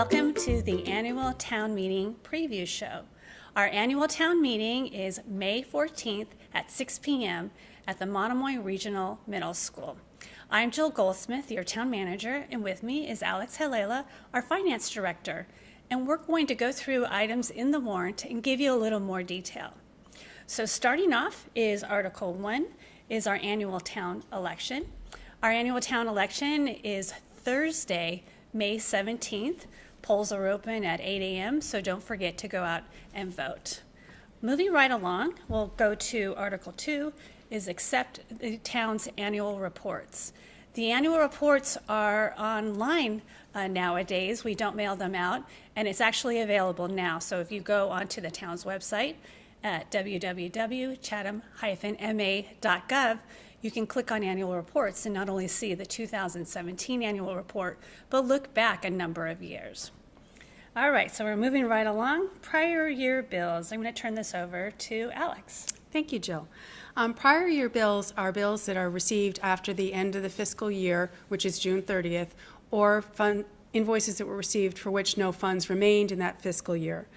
Welcome to the annual town meeting preview show. Our annual town meeting is May 14th at 6 p.m. at the Monomoy Regional Middle School. I'm Jill Goldsmith, your town manager, and with me is Alex Halela, our finance director. And we're going to go through items in the warrant and give you a little more detail. So starting off is Article 1, is our annual town election. Our annual town election is Thursday, May 17th. Polls are open at 8 a.m., so don't forget to go out and vote. Moving right along, we'll go to Article 2, is accept the town's annual reports. The annual reports are online nowadays. We don't mail them out, and it's actually available now. So if you go onto the town's website at www.chatham-ma.gov, you can click on annual reports and not only see the 2017 annual report, but look back a number of years. All right, so we're moving right along. Prior year bills. I'm going to turn this over to Alex. Thank you, Jill. Prior year bills are bills that are received after the end of the fiscal year, which is June 30th, or invoices that were received for which no funds remained in that fiscal year.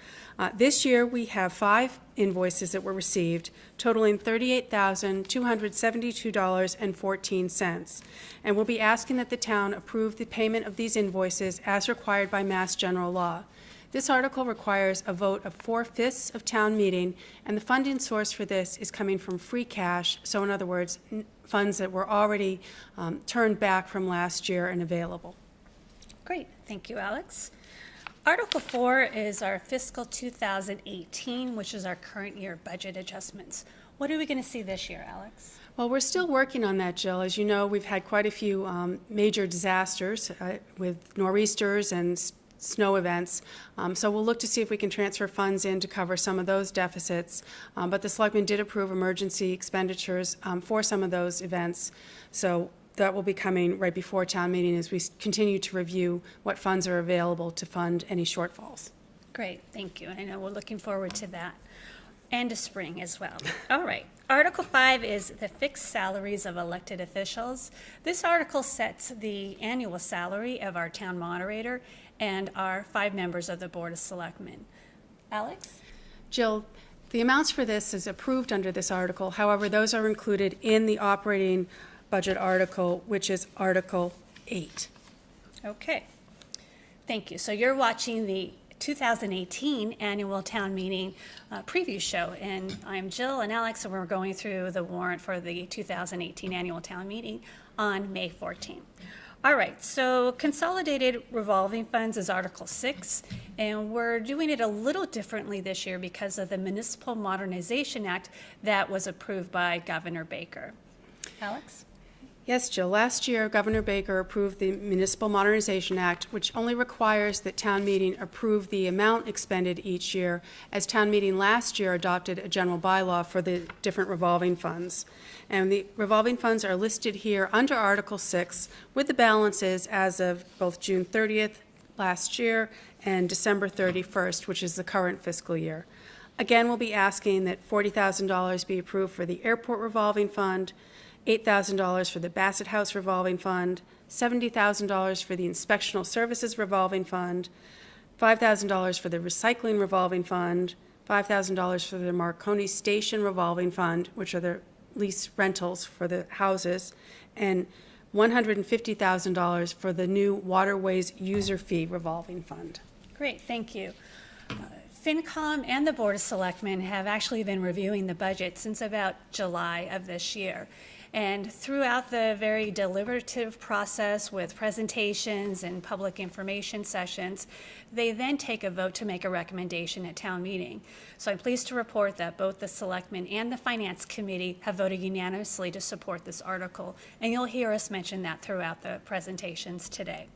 This year, we have 5 invoices that were received, totaling $38,272.14, and we'll be asking that the town approve the payment of these invoices as required by Mass General Law. This article requires a vote of 4/5 of town meeting, and the funding source for this is coming from free cash, so in other words, funds that were already turned back from last year and available. Great, thank you, Alex. Article 4 is our fiscal 2018, which is our current year budget adjustments. What are we going to see this year, Alex? Well, we're still working on that, Jill. As you know, we've had quite a few major disasters with nor'easters and snow events. So we'll look to see if we can transfer funds in to cover some of those deficits. But the selectmen did approve emergency expenditures for some of those events. So that will be coming right before town meeting as we continue to review what funds are available to fund any shortfalls. Great, thank you. I know we're looking forward to that. And to spring as well. All right. Article 5 is the fixed salaries of elected officials. This article sets the annual salary of our town moderator and our 5 members of the Board of Selectmen. Alex? Jill, the amounts for this is approved under this article. However, those are included in the operating budget article, which is Article 8. Okay. Thank you. So you're watching the 2018 annual town meeting preview show, and I'm Jill and Alex, and we're going through the warrant for the 2018 annual town meeting on May 14th. All right, so consolidated revolving funds is Article 6, and we're doing it a little differently this year because of the Municipal Modernization Act that was approved by Governor Baker. Alex? Yes, Jill. Last year, Governor Baker approved the Municipal Modernization Act, which only requires that town meeting approve the amount expended each year, as town meeting last year adopted a general bylaw for the different revolving funds. And the revolving funds are listed here under Article 6 with the balances as of both June 30th last year and December 31st, which is the current fiscal year. Again, we'll be asking that $40,000 be approved for the airport revolving fund, $8,000 for the Bassett House revolving fund, $70,000 for the inspectional services revolving fund, $5,000 for the recycling revolving fund, $5,000 for the Marconi Station revolving fund, which are the lease rentals for the houses, and $150,000 for the new waterways user fee revolving fund. Great, thank you. FinCom and the Board of Selectmen have actually been reviewing the budget since about July of this year. And throughout the very deliberative process with presentations and public information sessions, they then take a vote to make a recommendation at town meeting. So I'm pleased to report that both the Selectmen and the Finance Committee have voted unanimously to support this article. And you'll hear us mention that throughout the presentations today.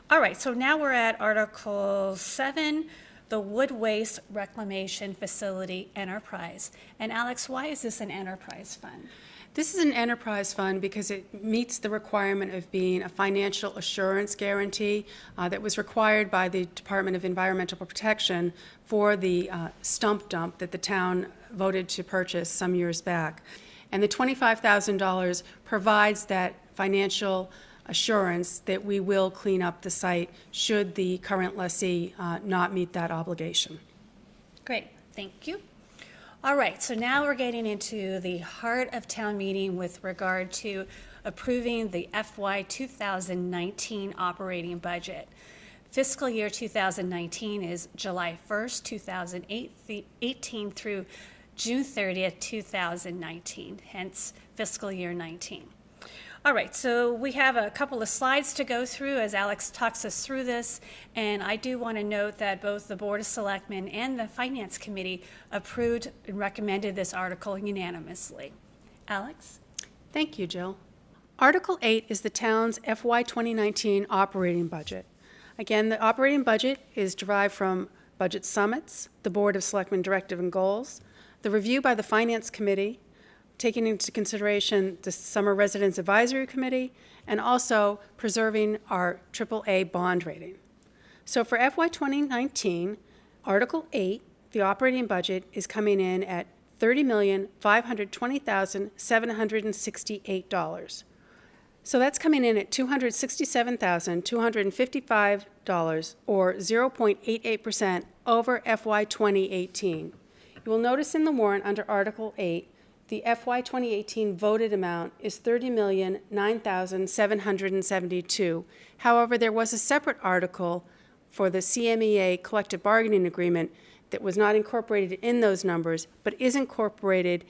All right, so now we're at Article 7, the Wood Waste Reclamation Facility Enterprise. And Alex, why is this an enterprise fund? This is an enterprise fund because it meets the requirement of being a financial assurance guarantee that was required by the Department of Environmental Protection for the stump dump that the town voted to purchase some years back. And the $25,000 provides that financial assurance that we will clean up the site should the current lessee not meet that obligation. Great, thank you. All right, so now we're getting into the heart of town meeting with regard to approving the FY 2019 operating budget. Fiscal year 2019 is July 1st, 2018 through June 30th, 2019, hence fiscal year 19. All right, so we have a couple of slides to go through as Alex talks us through this, and I do want to note that both the Board of Selectmen and the Finance Committee approved and recommended this article unanimously. Alex? Thank you, Jill. Article 8 is the town's FY 2019 operating budget. Again, the operating budget is derived from budget summits, the Board of Selectmen directive and goals, the review by the Finance Committee, taking into consideration the Summer Residence Advisory Committee, and also preserving our AAA bond rating. So for FY 2019, Article 8, the operating budget is coming in at $30,520,768. So that's coming in at $267,255, or 0.88% over FY 2018. You will notice in the warrant under Article 8, the FY 2018 voted amount is $30,009,772. However, there was a separate article for the CMEA collective bargaining agreement that was not incorporated in those numbers, but is incorporated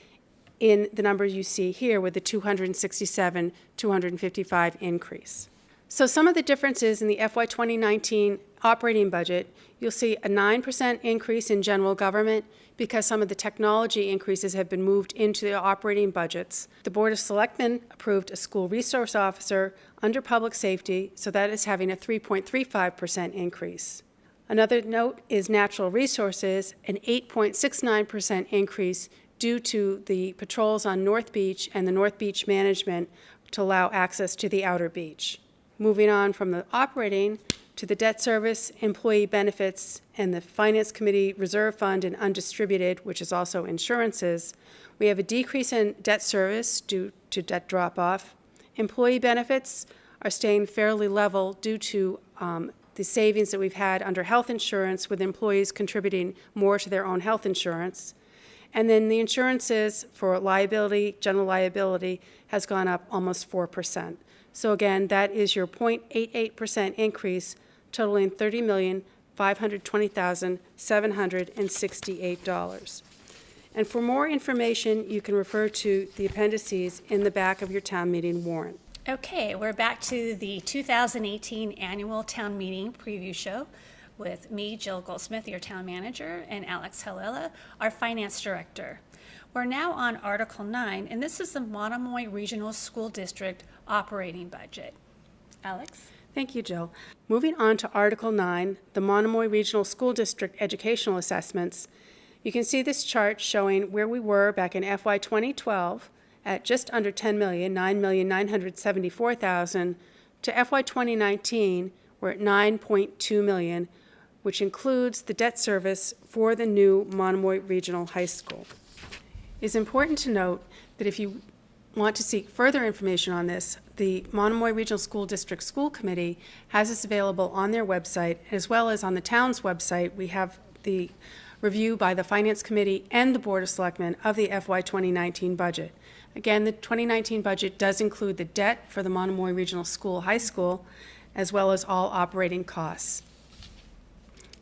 in the numbers you see here with the 267,255 increase. So some of the differences in the FY 2019 operating budget, you'll see a 9% increase in general government because some of the technology increases have been moved into the operating budgets. The Board of Selectmen approved a school resource officer under public safety, so that is having a 3.35% increase. Another note is natural resources, an 8.69% increase due to the patrols on North Beach and the North Beach management to allow access to the outer beach. Moving on from the operating to the debt service, employee benefits, and the Finance Committee Reserve Fund and undistributed, which is also insurances, we have a decrease in debt service due to debt drop-off. Employee benefits are staying fairly level due to the savings that we've had under health insurance, with employees contributing more to their own health insurance. And then the insurances for liability, general liability, has gone up almost 4%. So again, that is your 0.88% increase, totaling $30,520,768. And for more information, you can refer to the appendices in the back of your town meeting warrant. Okay, we're back to the 2018 annual town meeting preview show with me, Jill Goldsmith, your town manager, and Alex Halila, our finance director. We're now on Article 9, and this is the Monomoy Regional School District operating budget. Alex? Thank you, Jill. Moving on to Article 9, the Monomoy Regional School District educational assessments. You can see this chart showing where we were back in FY 2012 at just under $10 million, $9,974,000, to FY 2019, we're at $9.2 million, which includes the debt service for the new Monomoy Regional High School. It's important to note that if you want to seek further information on this, the Monomoy Regional School District School Committee has this available on their website, as well as on the town's website. We have the review by the Finance Committee and the Board of Selectmen of the FY 2019 budget. Again, the 2019 budget does include the debt for the Monomoy Regional School High School, as well as all operating costs.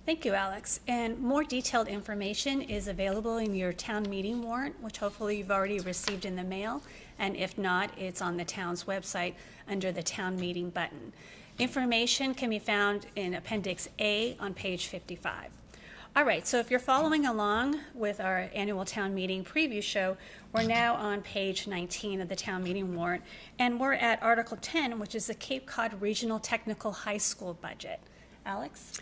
Thank you, Alex. And more detailed information is available in your town meeting warrant, which hopefully you've already received in the mail. And if not, it's on the town's website under the town meeting button. Information can be found in Appendix A on page 55. All right, so if you're following along with our annual town meeting preview show, we're now on page 19 of the town meeting warrant, and we're at Article 10, which is the Cape Cod Regional Technical High School budget. Alex?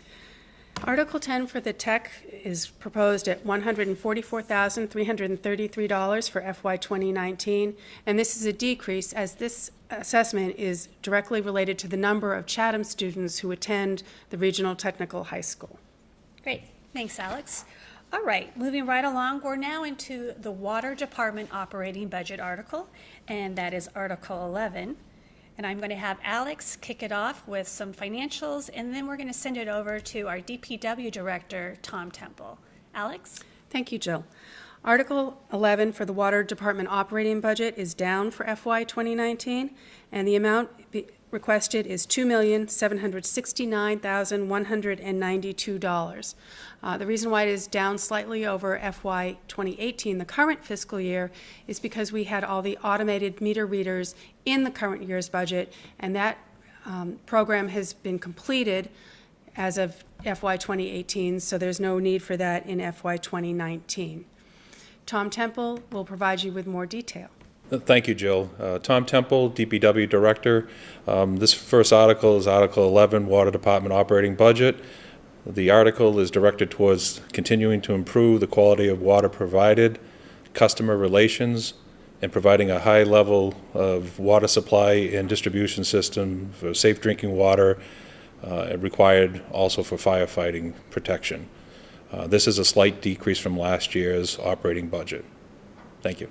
Article 10 for the tech is proposed at $144,333 for FY 2019, and this is a decrease as this assessment is directly related to the number of Chatham students who attend the Regional Technical High School. Great, thanks, Alex. All right, moving right along, we're now into the Water Department operating budget article, and that is Article 11. And I'm going to have Alex kick it off with some financials, and then we're going to send it over to our DPW Director, Tom Temple. Alex? Thank you, Jill. Article 11 for the Water Department operating budget is down for FY 2019, and the amount requested is $2,769,192. The reason why it is down slightly over FY 2018, the current fiscal year, is because we had all the automated meter readers in the current year's budget, and that program has been completed as of FY 2018, so there's no need for that in FY 2019. Tom Temple will provide you with more detail. Thank you, Jill. Tom Temple, DPW Director. This first article is Article 11, Water Department Operating Budget. The article is directed towards continuing to improve the quality of water provided, customer relations, and providing a high level of water supply and distribution system for safe drinking water, required also for firefighting protection. This is a slight decrease from last year's operating budget. Thank you.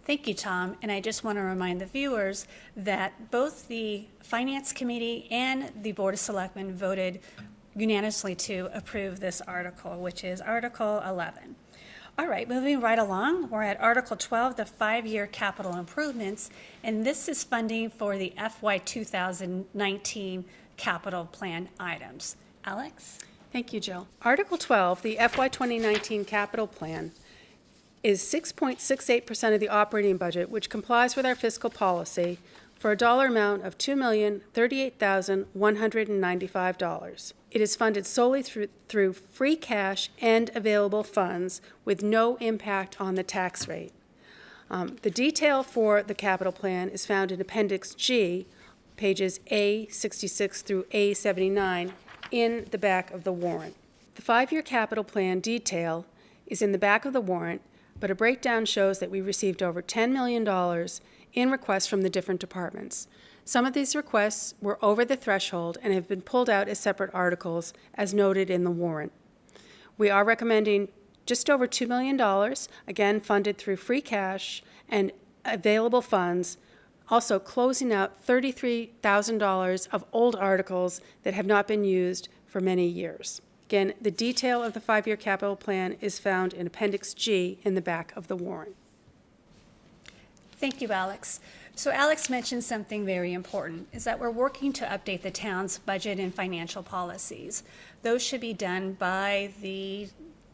Thank you, Tom. And I just want to remind the viewers that both the Finance Committee and the Board of Selectmen voted unanimously to approve this article, which is Article 11. All right, moving right along, we're at Article 12, the 5-year capital improvements, and this is funding for the FY 2019 capital plan items. Alex? Thank you, Jill. Article 12, the FY 2019 capital plan, is 6.68% of the operating budget, which complies with our fiscal policy, for a dollar amount of $2,038,195. It is funded solely through free cash and available funds with no impact on the tax rate. The detail for the capital plan is found in Appendix G, pages A66 through A79, in the back of the warrant. The 5-year capital plan detail is in the back of the warrant, but a breakdown shows that we received over $10 million in requests from the different departments. Some of these requests were over the threshold and have been pulled out as separate articles, as noted in the warrant. We are recommending just over $2 million, again funded through free cash and available funds, also closing out $33,000 of old articles that have not been used for many years. Again, the detail of the 5-year capital plan is found in Appendix G in the back of the warrant. Thank you, Alex. So Alex mentioned something very important, is that we're working to update the town's budget and financial policies. Those should be done by the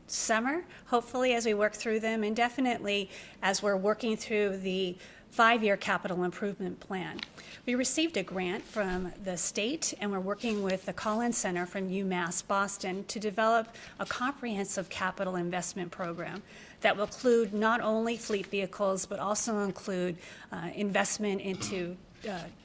summer, hopefully, as we work through them, and definitely as we're working through the 5-year capital improvement plan. We received a grant from the state, and we're working with the Collins Center from UMass Boston to develop a comprehensive capital investment program that will include not only fleet vehicles, but also include investment into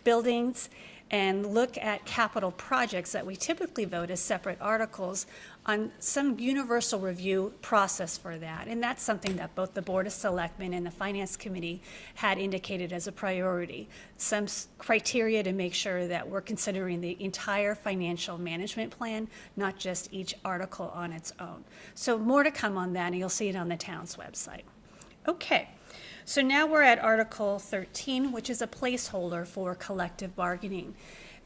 buildings and look at capital projects that we typically vote as separate articles on some universal review process for that. And that's something that both the Board of Selectmen and the Finance Committee had indicated as a priority. Some criteria to make sure that we're considering the entire financial management plan, not just each article on its own. So more to come on that, and you'll see it on the town's website. Okay. So now we're at Article 13, which is a placeholder for collective bargaining.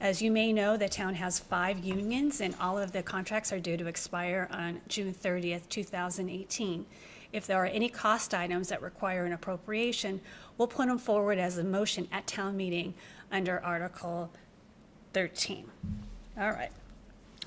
As you may know, the town has 5 unions, and all of the contracts are due to expire on June 30th, 2018. If there are any cost items that require an appropriation, we'll put them forward as a motion at town meeting under Article 13. All right.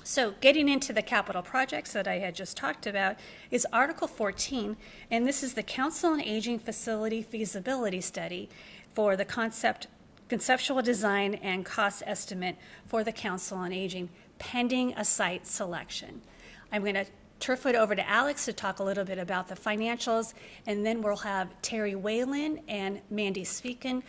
So getting into the capital projects that I had just talked about is Article 14, and this is the Council on Aging Facility Feasibility Study for the conceptual design and cost estimate for the Council on Aging, pending a site selection. I'm going to turf it over to Alex to talk a little bit about the financials, and then we'll have Terry Whalen and Mandy speak a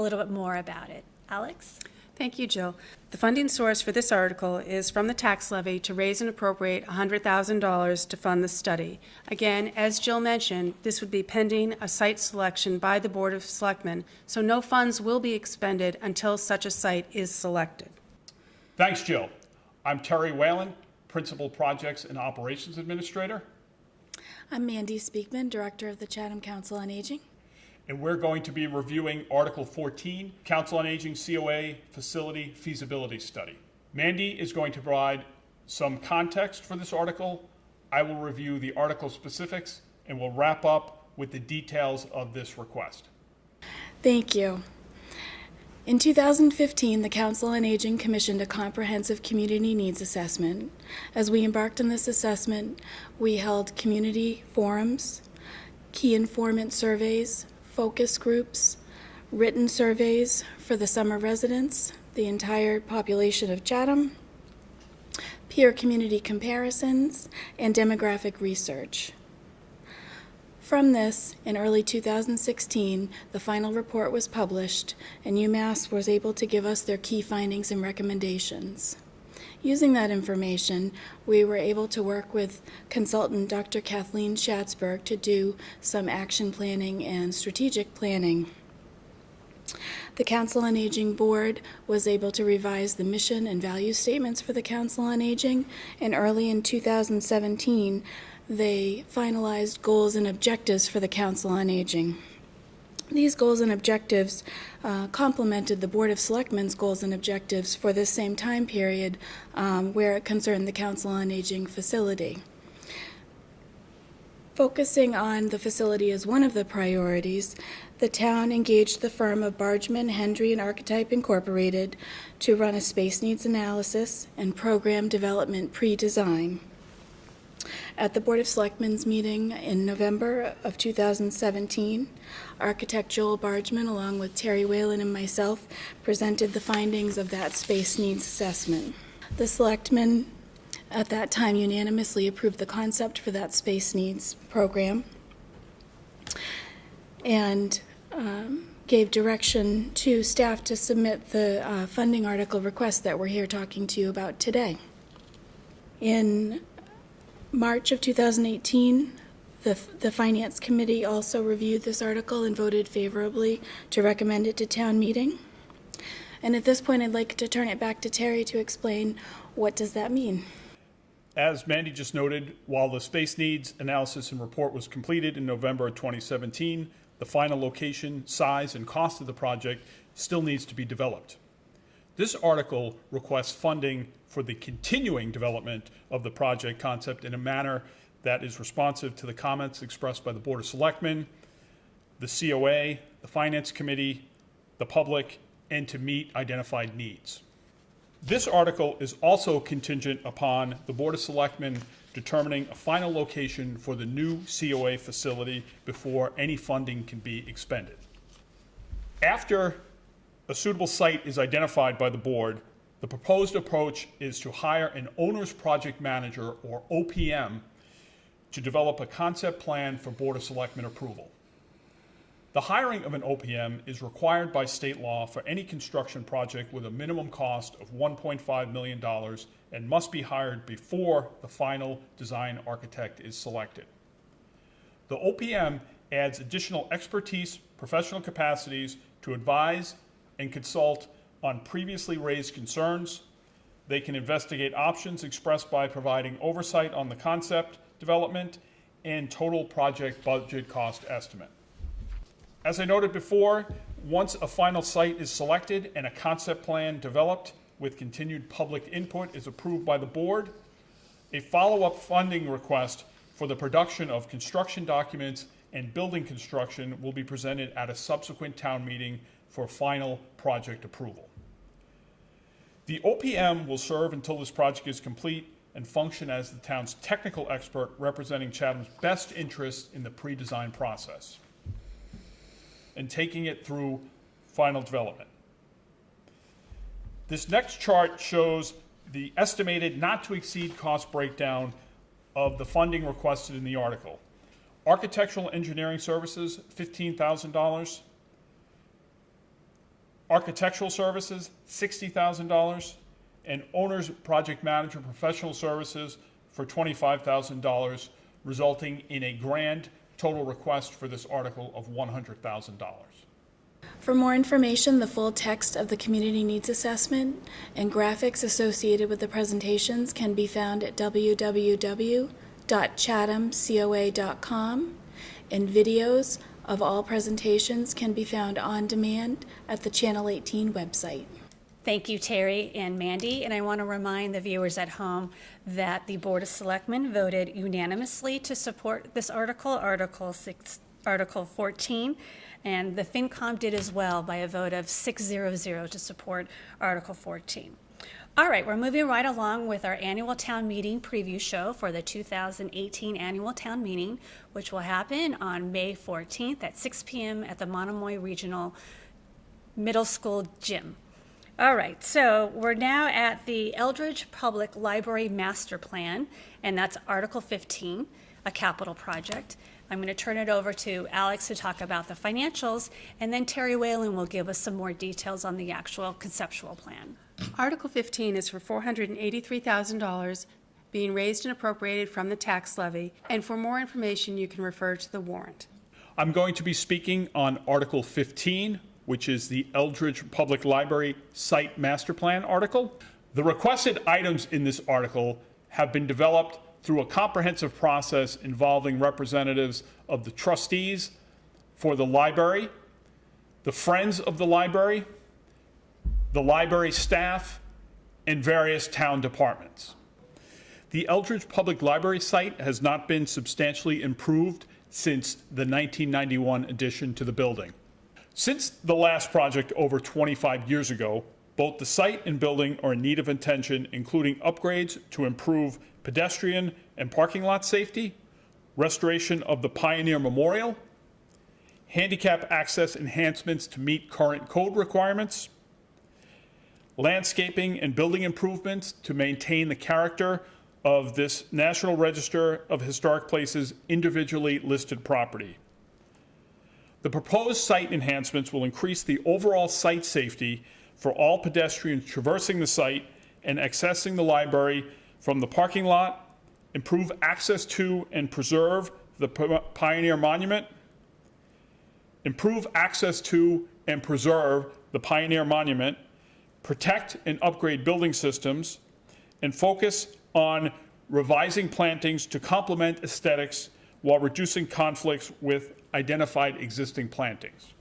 little bit more about it. Alex? Thank you, Jill. The funding source for this article is from the tax levy to raise and appropriate $100,000 to fund the study. Again, as Jill mentioned, this would be pending a site selection by the Board of Selectmen, so no funds will be expended until such a site is selected. Thanks, Jill. I'm Terry Whalen, Principal Projects and Operations Administrator. I'm Mandy Speakman, Director of the Chatham Council on Aging. and we're going to be reviewing Article 14, Council on Aging COA Facility Feasibility Study. Mandy is going to provide some context for this article. I will review the article specifics, and we'll wrap up with the details of this request. Thank you. In 2015, the Council on Aging commissioned a comprehensive community needs assessment. As we embarked on this assessment, we held community forums, key informant surveys, focus groups, written surveys for the summer residents, the entire population of Chatham, peer community comparisons, and demographic research. From this, in early 2016, the final report was published, and UMass was able to give us their key findings and recommendations. Using that information, we were able to work with consultant Dr. Kathleen Schatzberg to do some action planning and strategic planning. The Council on Aging Board was able to revise the mission and value statements for the Council on Aging, and early in 2017, they finalized goals and objectives for the Council on Aging. These goals and objectives complemented the Board of Selectmen's goals and objectives for this same time period where it concerned the Council on Aging facility. Focusing on the facility as one of the priorities, the town engaged the firm of Bargman, Hendry, and Archetype Incorporated to run a space needs analysis and program development pre-design. At the Board of Selectmen's meeting in November of 2017, architect Joel Bargman, along with Terry Whalen and myself, presented the findings of that space needs assessment. The selectmen at that time unanimously approved the concept for that space needs program and gave direction to staff to submit the funding article request that we're here talking to you about today. In March of 2018, the Finance Committee also reviewed this article and voted favorably to recommend it to town meeting. And at this point, I'd like to turn it back to Terry to explain what does that mean. As Mandy just noted, while the space needs analysis and report was completed in November of 2017, the final location, size, and cost of the project still needs to be developed. This article requests funding for the continuing development of the project concept in a manner that is responsive to the comments expressed by the Board of Selectmen, the COA, the Finance Committee, the public, and to meet identified needs. This article is also contingent upon the Board of Selectmen determining a final location for the new COA facility before any funding can be expended. After a suitable site is identified by the board, the proposed approach is to hire an owner's project manager, or OPM, to develop a concept plan for Board of Selectmen approval. The hiring of an OPM is required by state law for any construction project with a minimum cost of $1.5 million and must be hired before the final design architect is selected. The OPM adds additional expertise, professional capacities to advise and consult on previously raised concerns. They can investigate options expressed by providing oversight on the concept development and total project budget cost estimate. As I noted before, once a final site is selected and a concept plan developed with continued public input is approved by the board, a follow-up funding request for the production of construction documents and building construction will be presented at a subsequent town meeting for final project approval. The OPM will serve until this project is complete and function as the town's technical expert representing Chatham's best interests in the pre-design process and taking it through final development. This next chart shows the estimated not to exceed cost breakdown of the funding requested in the article. Architectural engineering services, $15,000. Architectural services, $60,000. And owner's project manager professional services for $25,000, resulting in a grand total request for this article of $100,000. For more information, the full text of the Community Needs Assessment and graphics associated with the presentations can be found at www.chathamcoa.com, and videos of all presentations can be found on demand at the Channel 18 website. Thank you, Terry and Mandy, and I want to remind the viewers at home that the Board of Selectmen voted unanimously to support this article, Article 14, and the FinCom did as well by a vote of 600 to support Article 14. All right, we're moving right along with our annual town meeting preview show for the 2018 annual town meeting, which will happen on May 14th at 6 p.m. at the Monomoy Regional Middle School Gym. All right, so we're now at the Eldridge Public Library Master Plan, and that's Article 15, a capital project. I'm going to turn it over to Alex to talk about the financials, and then Terry Whalen will give us some more details on the actual conceptual plan. Article 15 is for $483,000 being raised and appropriated from the tax levy, and for more information, you can refer to the warrant. I'm going to be speaking on Article 15, which is the Eldridge Public Library Site Master Plan article. The requested items in this article have been developed through a comprehensive process involving representatives of the trustees for the library, the Friends of the library staff, and various town departments. The Eldridge Public Library site has not been substantially improved since the 1991 addition to the building. Since the last project over 25 years ago, both the site and building are in need of attention, including upgrades to improve pedestrian and parking lot safety, restoration of the Pioneer Memorial, handicap access enhancements to meet current code requirements, landscaping and building improvements to maintain the character of this National Register of Historic Places individually listed property. The proposed site enhancements will increase the overall site safety for all pedestrians traversing the site and accessing the library from the parking lot, improve access to and preserve the Pioneer Monument, improve access to and preserve the Pioneer Monument, protect and upgrade building systems, and focus on revising plantings to complement aesthetics while reducing conflicts with identified existing plantings.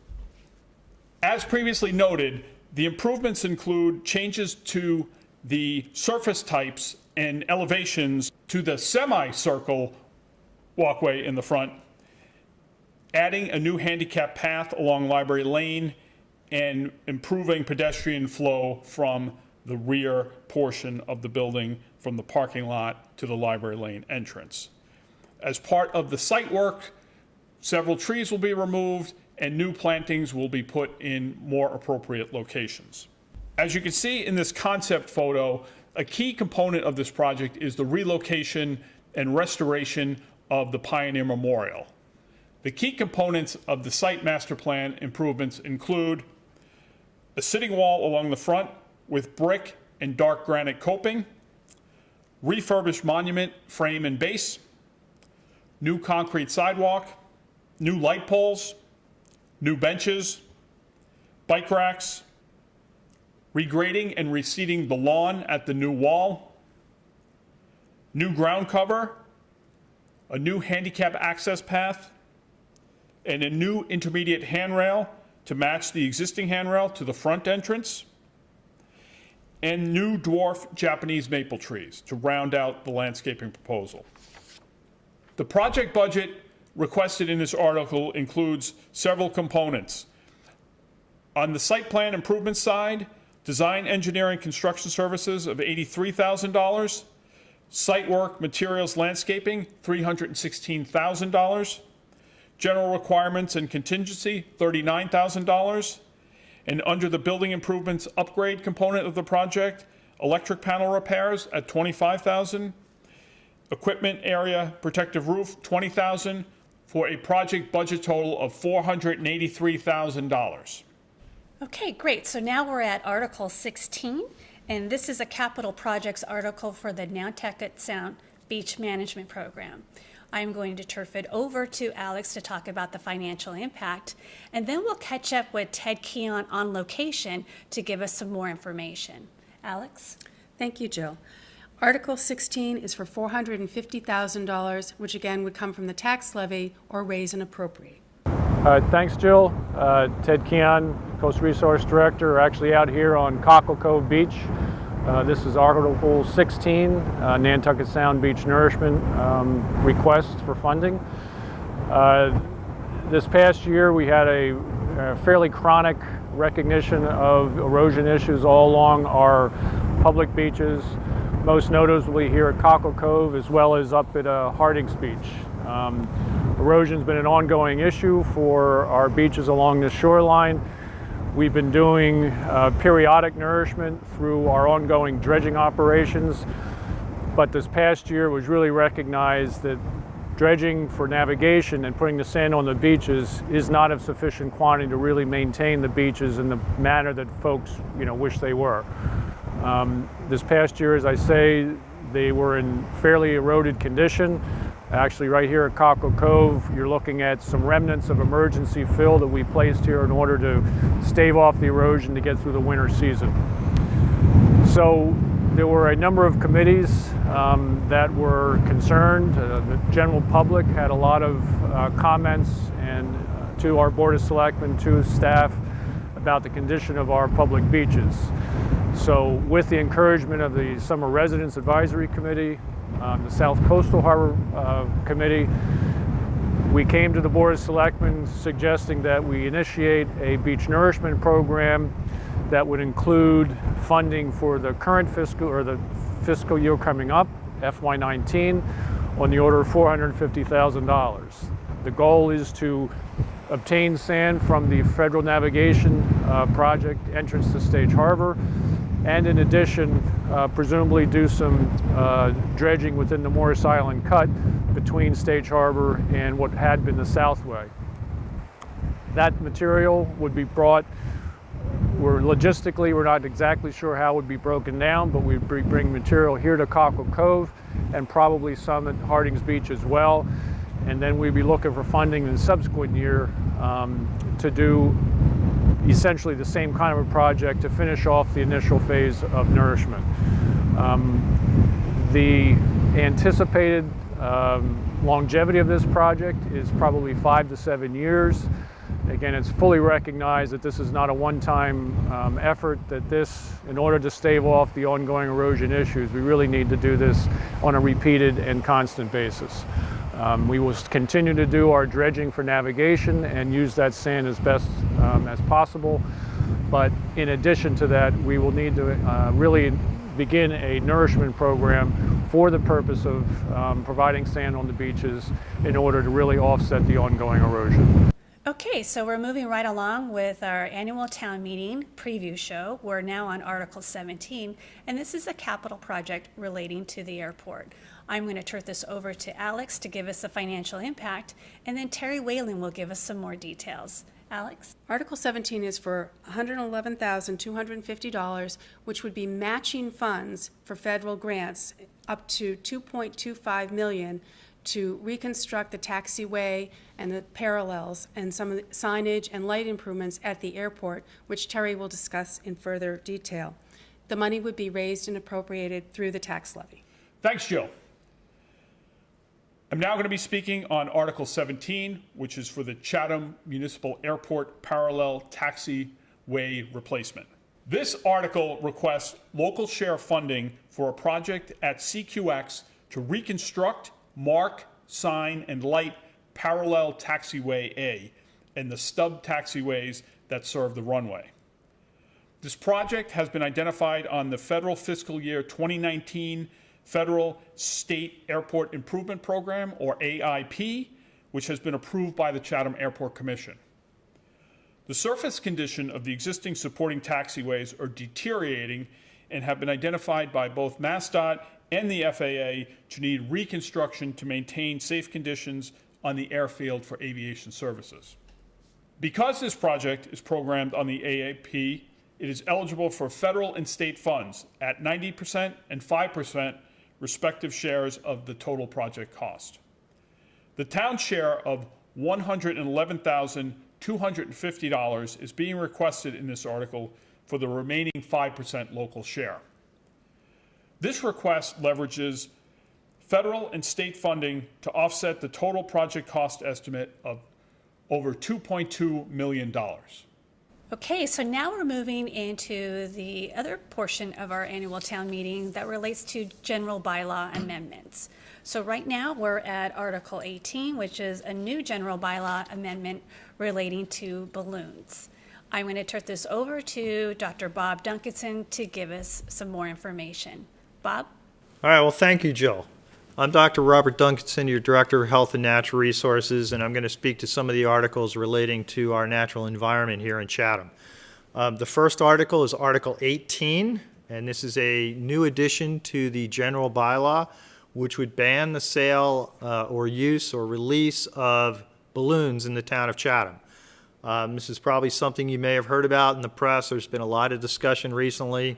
As previously noted, the improvements include changes to the surface types and elevations to the semicircle walkway in the front, adding a new handicap path along Library Lane, and improving pedestrian flow from the rear portion of the building from the parking lot to the Library Lane entrance. As part of the site work, several trees will be removed and new plantings will be put in more appropriate locations. As you can see in this concept photo, a key component of this project is the relocation and restoration of the Pioneer Memorial. The key components of the site master plan improvements include a sitting wall along the front with brick and dark granite coping, refurbished monument frame and base, new concrete sidewalk, new light poles, new benches, bike racks, regrading and reseeding the lawn at the new wall, new ground cover, a new handicap access path, and a new intermediate handrail to match the existing handrail to the front entrance, and new dwarf Japanese maple trees to round out the landscaping proposal. The project budget requested in this article includes several components. On the site plan improvement side, design, engineering, construction services of $83,000, site work, materials, landscaping, $316,000, general requirements and contingency, $39,000, and under the building improvements upgrade component of the project, electric panel repairs at $25,000, equipment area protective roof, $20,000, for a project budget total of $483,000. Okay, great. So now we're at Article 16, and this is a capital projects article for the Nantucket Sound Beach Management Program. I'm going to turf it over to Alex to talk about the financial impact, and then we'll catch up with Ted Keon on location to give us some more information. Alex? Thank you, Jill. Article 16 is for $450,000, which again would come from the tax levy or raise and appropriate. Thanks, Jill. Ted Keon, Coast Resource Director, actually out here on Cockle Cove Beach. This is Article 16, Nantucket Sound Beach Nourishment request for funding. This past year we had a fairly chronic recognition of erosion issues all along our public beaches, most notably here at Cockle Cove as well as up at Harding's Beach. Erosion's been an ongoing issue for our beaches along the shoreline. We've been doing periodic nourishment through our ongoing dredging operations, but this past year was really recognized that dredging for navigation and putting the sand on the beaches is not of sufficient quantity to really maintain the beaches in the manner that folks, wish they were. This past year, as I say, they were in fairly eroded condition. Actually, right here at Cockle Cove, you're looking at some remnants of emergency fill that we placed here in order to stave off the erosion to get through the winter season. So there were a number of committees that were concerned. The general public had a lot of comments and to our Board of Selectmen, to staff, about the condition of our public beaches. So with the encouragement of the Summer Residence Advisory Committee, the South Coastal Harbor Committee, we came to the Board of Selectmen suggesting that we initiate a beach nourishment program that would include funding for the current fiscal year coming up, FY19, on the order of $450,000. The goal is to obtain sand from the Federal Navigation Project entrance to Stage Harbor, and in addition, presumably do some dredging within the Morris Island Cut between Stage Harbor and what had been the Southway. That material would be brought. Logistically, we're not exactly sure how it would be broken down, but we'd bring material here to Cockle Cove and probably some at Harding's Beach as well. And then we'd be looking for funding in the subsequent year to do essentially the same kind of a project to finish off the initial phase of nourishment. The anticipated longevity of this project is probably 5 to 7 years. Again, it's fully recognized that this is not a one-time effort, that this, in order to stave off the ongoing erosion issues, we really need to do this on a repeated and constant basis. We will continue to do our dredging for navigation and use that sand as best as possible. But in addition to that, we will need to really begin a nourishment program for the purpose of providing sand on the beaches in order to really offset the ongoing erosion. Okay, so we're moving right along with our annual town meeting preview show. We're now on Article 17, and this is a capital project relating to the airport. I'm going to turn this over to Alex to give us a financial impact, and then Terry Whalen will give us some more details. Alex? Article 17 is for $111,250, which would be matching funds for federal grants up to $2.25 million to reconstruct the taxiway and the parallels and some of the signage and light improvements at the airport, which Terry will discuss in further detail. The money would be raised and appropriated through the tax levy. Thanks, Jill. I'm now going to be speaking on Article 17, which is for the Chatham Municipal Airport Parallel Taxiway Replacement. This article requests local share funding for a project at CQX to reconstruct, mark, sign, and light Parallel Taxiway A and the stub taxiways that serve the runway. This project has been identified on the federal fiscal year 2019 Federal State Airport Improvement Program, or AIP, which has been approved by the Chatham Airport Commission. The surface condition of the existing supporting taxiways are deteriorating and have been identified by both MassDOT and the FAA to need reconstruction to maintain safe conditions on the airfield for aviation services. Because this project is programmed on the AIP, it is eligible for federal and state funds at 90% and 5% respective shares of the total project cost. The town share of $111,250 is being requested in this article for the remaining 5% local share. This request leverages federal and state funding to offset the total project cost estimate of over $2.2 million. Okay, so now we're moving into the other portion of our annual town meeting that relates to general bylaw amendments. So right now, we're at Article 18, which is a new general bylaw amendment relating to balloons. I'm going to turn this over to Dr. Bob Duncanson to give us some more information. Bob? All right, well, thank you, Jill. I'm Dr. Robert Duncanson, your Director of Health and Natural Resources, and I'm going to speak to some of the articles relating to our natural environment here in Chatham. The first article is Article 18, and this is a new addition to the general bylaw, which would ban the sale or use or release of balloons in the town of Chatham. This is probably something you may have heard about in the press. There's been a lot of discussion recently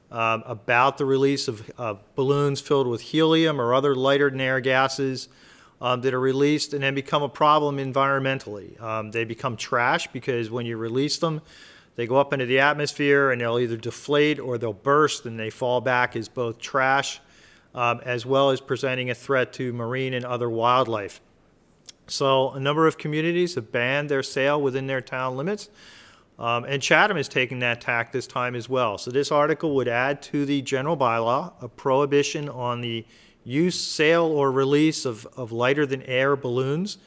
about the release of balloons filled with helium or other lighter than air gases that are released and then become a problem environmentally. They become trash because when you release them, they go up into the atmosphere and they'll either deflate or they'll burst, and they fall back as both trash as well as presenting a threat to marine and other wildlife. So a number of communities have banned their sale within their town limits. And Chatham is taking that tack this time as well. So this article would add to the general bylaw a prohibition on the use, sale, or release of lighter than air balloons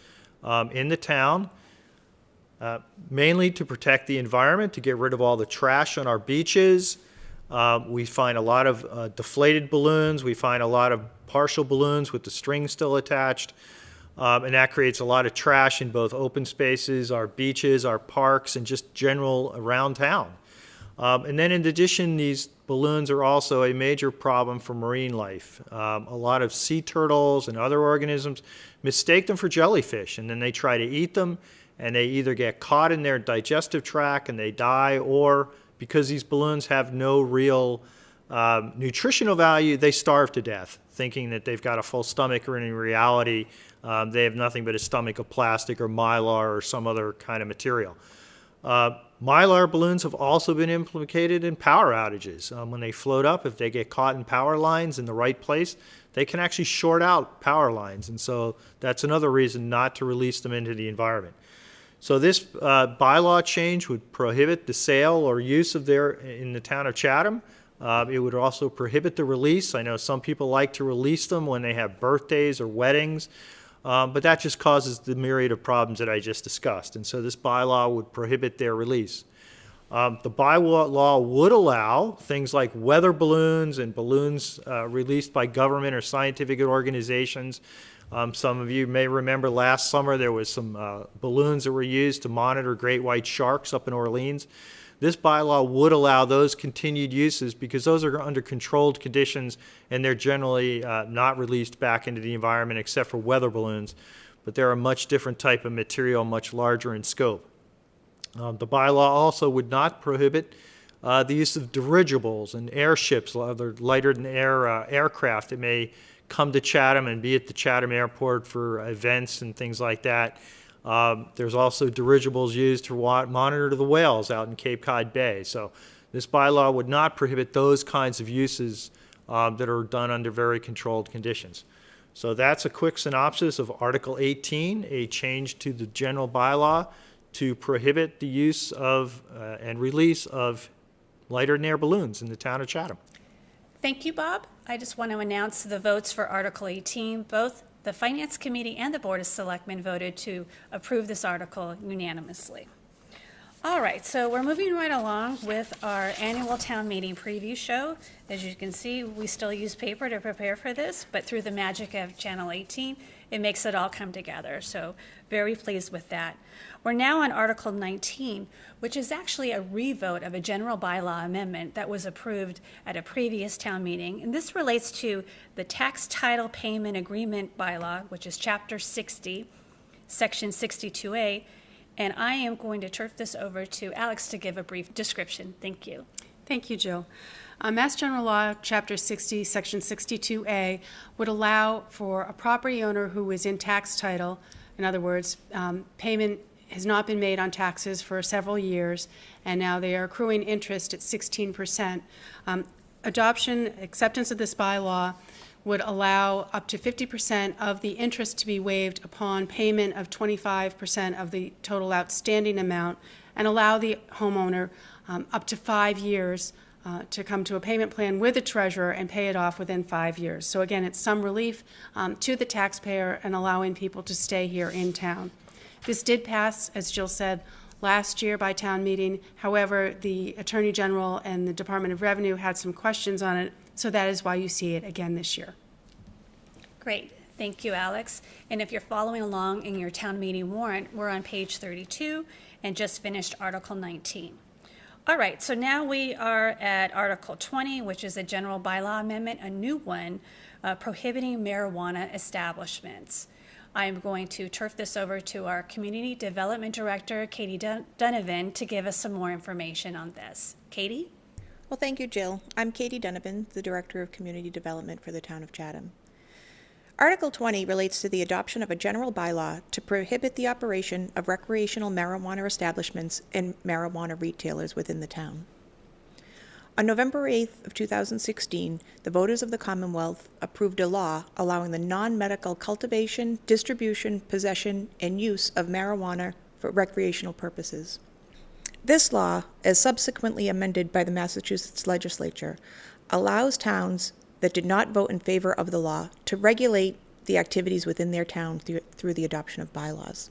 in the town, mainly to protect the environment, to get rid of all the trash on our beaches. We find a lot of deflated balloons. We find a lot of partial balloons with the string still attached. And that creates a lot of trash in both open spaces, our beaches, our parks, and just general around town. And then in addition, these balloons are also a major problem for marine life. A lot of sea turtles and other organisms mistake them for jellyfish, and then they try to eat them, and they either get caught in their digestive tract and they die, or because these balloons have no real nutritional value, they starve to death, thinking that they've got a full stomach, or in reality, they have nothing but a stomach of plastic or mylar or some other kind of material. Mylar balloons have also been implicated in power outages. When they float up, if they get caught in power lines in the right place, they can actually short out power lines. And so that's another reason not to release them into the environment. So this bylaw change would prohibit the sale or use of in the town of Chatham. It would also prohibit the release. I know some people like to release them when they have birthdays or weddings. But that just causes the myriad of problems that I just discussed. And so this bylaw would prohibit their release. The bylaw would allow things like weather balloons and balloons released by government or scientific organizations. Some of you may remember last summer there was some balloons that were used to monitor great white sharks up in Orleans. This bylaw would allow those continued uses because those are under controlled conditions and they're generally not released back into the environment except for weather balloons. But they're a much different type of material, much larger in scope. The bylaw also would not prohibit the use of dirigibles and airships, other lighter than air aircraft that may come to Chatham and be at the Chatham airport for events and things like that. There's also dirigibles used to monitor the whales out in Cape Cod Bay. So this bylaw would not prohibit those kinds of uses that are done under very controlled conditions. So that's a quick synopsis of Article 18, a change to the general bylaw to prohibit the use of and release of lighter than air balloons in the town of Chatham. Thank you, Bob. I just want to announce the votes for Article 18. Both the Finance Committee and the Board of Selectmen voted to approve this article unanimously. All right, so we're moving right along with our annual town meeting preview show. As you can see, we still use paper to prepare for this, but through the magic of Channel 18, it makes it all come together. So very pleased with that. We're now on Article 19, which is actually a revote of a general bylaw amendment that was approved at a previous town meeting. And this relates to the tax title payment agreement bylaw, which is Chapter 60, Section 62A. And I am going to turn this over to Alex to give a brief description. Thank you. Thank you, Jill. Mass General Law, Chapter 60, Section 62A, would allow for a property owner who is in tax title, in other words, payment has not been made on taxes for several years, and now they are accruing interest at 16%. Acceptance of this bylaw would allow up to 50% of the interest to be waived upon payment of 25% of the total outstanding amount, and allow the homeowner up to 5 years to come to a payment plan with the treasurer and pay it off within 5 years. So again, it's some relief to the taxpayer and allowing people to stay here in town. This did pass, as Jill said, last year by town meeting. However, the Attorney General and the Department of Revenue had some questions on it, so that is why you see it again this year. Great. Thank you, Alex. And if you're following along in your town meeting warrant, we're on page 32 and just finished Article 19. All right, so now we are at Article 20, which is a general bylaw amendment, a new one, prohibiting marijuana establishments. I'm going to turf this over to our Community Development Director, Katie Donovan, to give us some more information on this. Katie? Well, thank you, Jill. I'm Katie Donovan, the Director of Community Development for the Town of Chatham. Article 20 relates to the adoption of a general bylaw to prohibit the operation of recreational marijuana establishments and marijuana retailers within the town. On November 8th of 2016, the voters of the Commonwealth approved a law allowing the non-medical cultivation, distribution, possession, and use of marijuana for recreational purposes. This law, as subsequently amended by the Massachusetts legislature, allows towns that did not vote in favor of the law to regulate the activities within their town through the adoption of bylaws.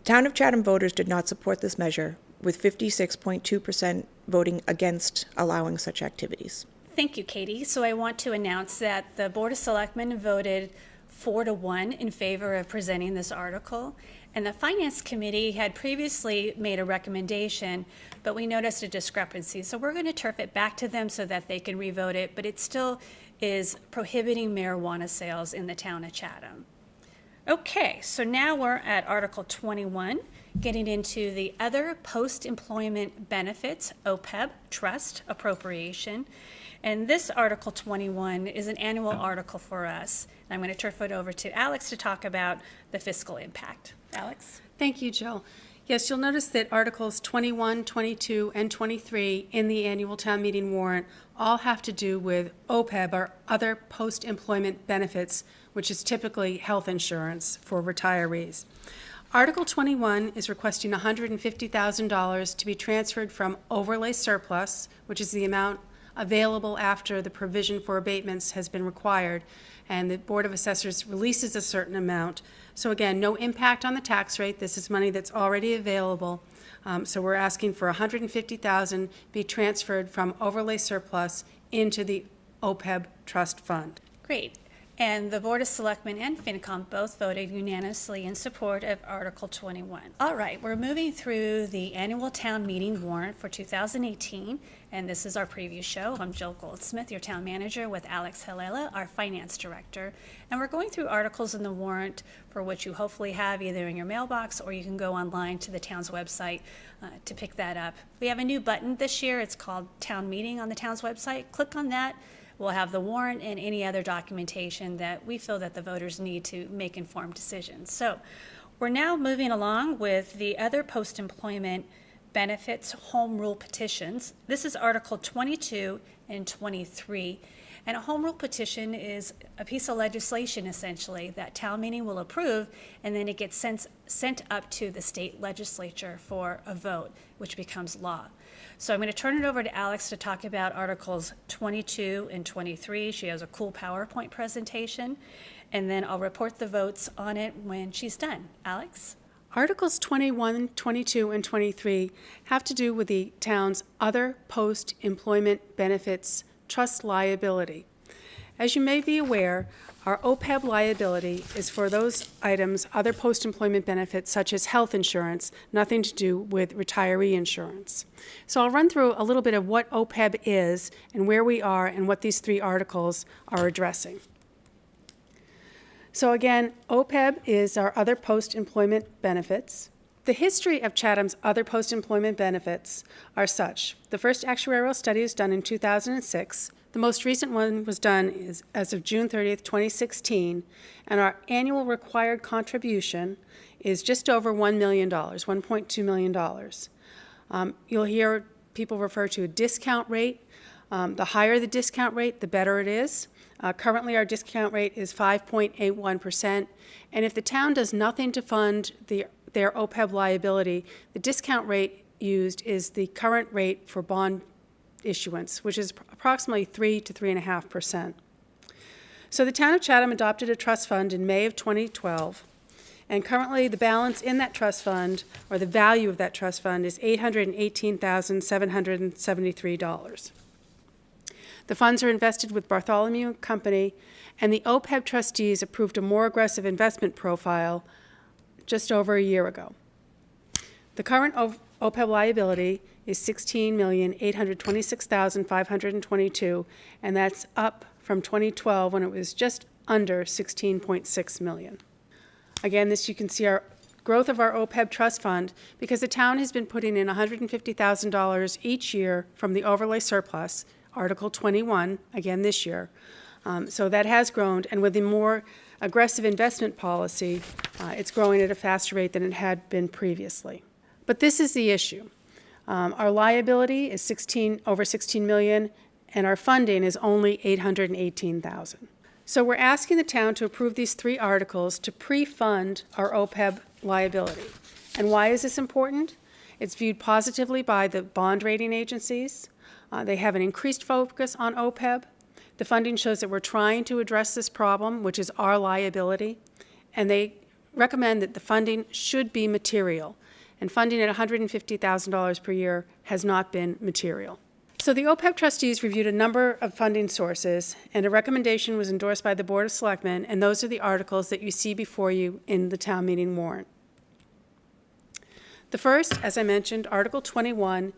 Town of Chatham voters did not support this measure, with 56.2% voting against allowing such activities. Thank you, Katie. So I want to announce that the Board of Selectmen voted 4-1 in favor of presenting this article. And the Finance Committee had previously made a recommendation, but we noticed a discrepancy. So we're going to turf it back to them so that they can revote it, but it still is prohibiting marijuana sales in the town of Chatham. Okay, so now we're at Article 21, getting into the other post-employment benefits, OPEB, trust appropriation. And this Article 21 is an annual article for us. I'm going to turf it over to Alex to talk about the fiscal impact. Alex? Thank you, Jill. Yes, you'll notice that Articles 21, 22, and 23 in the annual town meeting warrant all have to do with OPEB, or other post-employment benefits, which is typically health insurance for retirees. Article 21 is requesting $150,000 to be transferred from overlay surplus, which is the amount available after the provision for abatements has been required, and the Board of Assessors releases a certain amount. So again, no impact on the tax rate. This is money that's already available. So we're asking for $150,000 be transferred from overlay surplus into the OPEB trust fund. Great. And the Board of Selectmen and FinCom both voted unanimously in support of Article 21. All right, we're moving through the annual town meeting warrant for 2018, and this is our preview show. I'm Jill Goldsmith, your town manager, with Alex Halela, our finance director. And we're going through articles in the warrant for which you hopefully have either in your mailbox or you can go online to the town's website to pick that up. We have a new button this year. It's called Town Meeting on the town's website. Click on that. We'll have the warrant and any other documentation that we feel that the voters need to make informed decisions. So we're now moving along with the other post-employment benefits home rule petitions. This is Article 22 and 23. And a home rule petition is a piece of legislation, essentially, that town meeting will approve, and then it gets sent up to the state legislature for a vote, which becomes law. So I'm going to turn it over to Alex to talk about Articles 22 and 23. She has a cool PowerPoint presentation, and then I'll report the votes on it when she's done. Alex? Articles 21, 22, and 23 have to do with the town's other post-employment benefits trust liability. As you may be aware, our OPEB liability is for those items, other post-employment benefits such as health insurance, nothing to do with retiree insurance. So I'll run through a little bit of what OPEB is and where we are and what these three articles are addressing. So again, OPEB is our other post-employment benefits. The history of Chatham's other post-employment benefits are such. The first actuarial study was done in 2006. The most recent one was done as of June 30th, 2016, and our annual required contribution is just over $1 million, $1.2 million. You'll hear people refer to a discount rate. The higher the discount rate, the better it is. Currently, our discount rate is 5.81%, and if the town does nothing to fund their OPEB liability, the discount rate used is the current rate for bond issuance, which is approximately 3 to 3.5%. So the town of Chatham adopted a trust fund in May of 2012, and currently the balance in that trust fund, or the value of that trust fund, is $818,773. The funds are invested with Bartholomew Company, and the OPEB trustees approved a more aggressive investment profile just over a year ago. The current OPEB liability is $16,826,522, and that's up from 2012 when it was just under $16.6 million. Again, this you can see our growth of our OPEB trust fund because the town has been putting in $150,000 each year from the overlay surplus, Article 21, again this year. So that has grown, and with a more aggressive investment policy, it's growing at a faster rate than it had been previously. But this is the issue. Our liability is over $16 million, and our funding is only $818,000. So we're asking the town to approve these 3 articles to pre-fund our OPEB liability. And why is this important? It's viewed positively by the bond rating agencies. They have an increased focus on OPEB. The funding shows that we're trying to address this problem, which is our liability, and they recommend that the funding should be material. And funding at $150,000 per year has not been material. So the OPEB trustees reviewed a number of funding sources, and a recommendation was endorsed by the Board of Selectmen, and those are the articles that you see before you in the town meeting warrant. The first, as I mentioned, Article 21,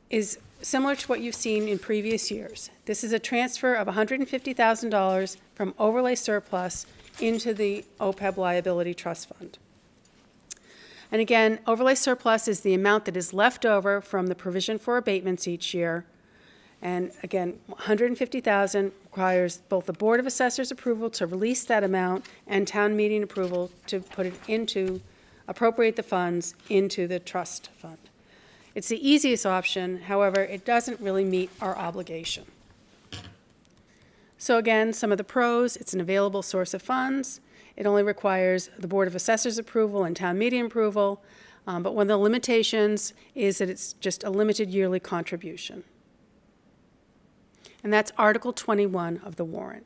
is similar to what you've seen in previous years. This is a transfer of $150,000 from overlay surplus into the OPEB liability trust fund. And again, overlay surplus is the amount that is left over from the provision for abatements each year. And again, $150,000 requires both the Board of Assessors approval to release that amount and town meeting approval to put it appropriate the funds into the trust fund. It's the easiest option, however, it doesn't really meet our obligation. So again, some of the pros: it's an available source of funds. It only requires the Board of Assessors approval and town meeting approval, but one of the limitations is that it's just a limited yearly contribution. And that's Article 21 of the warrant.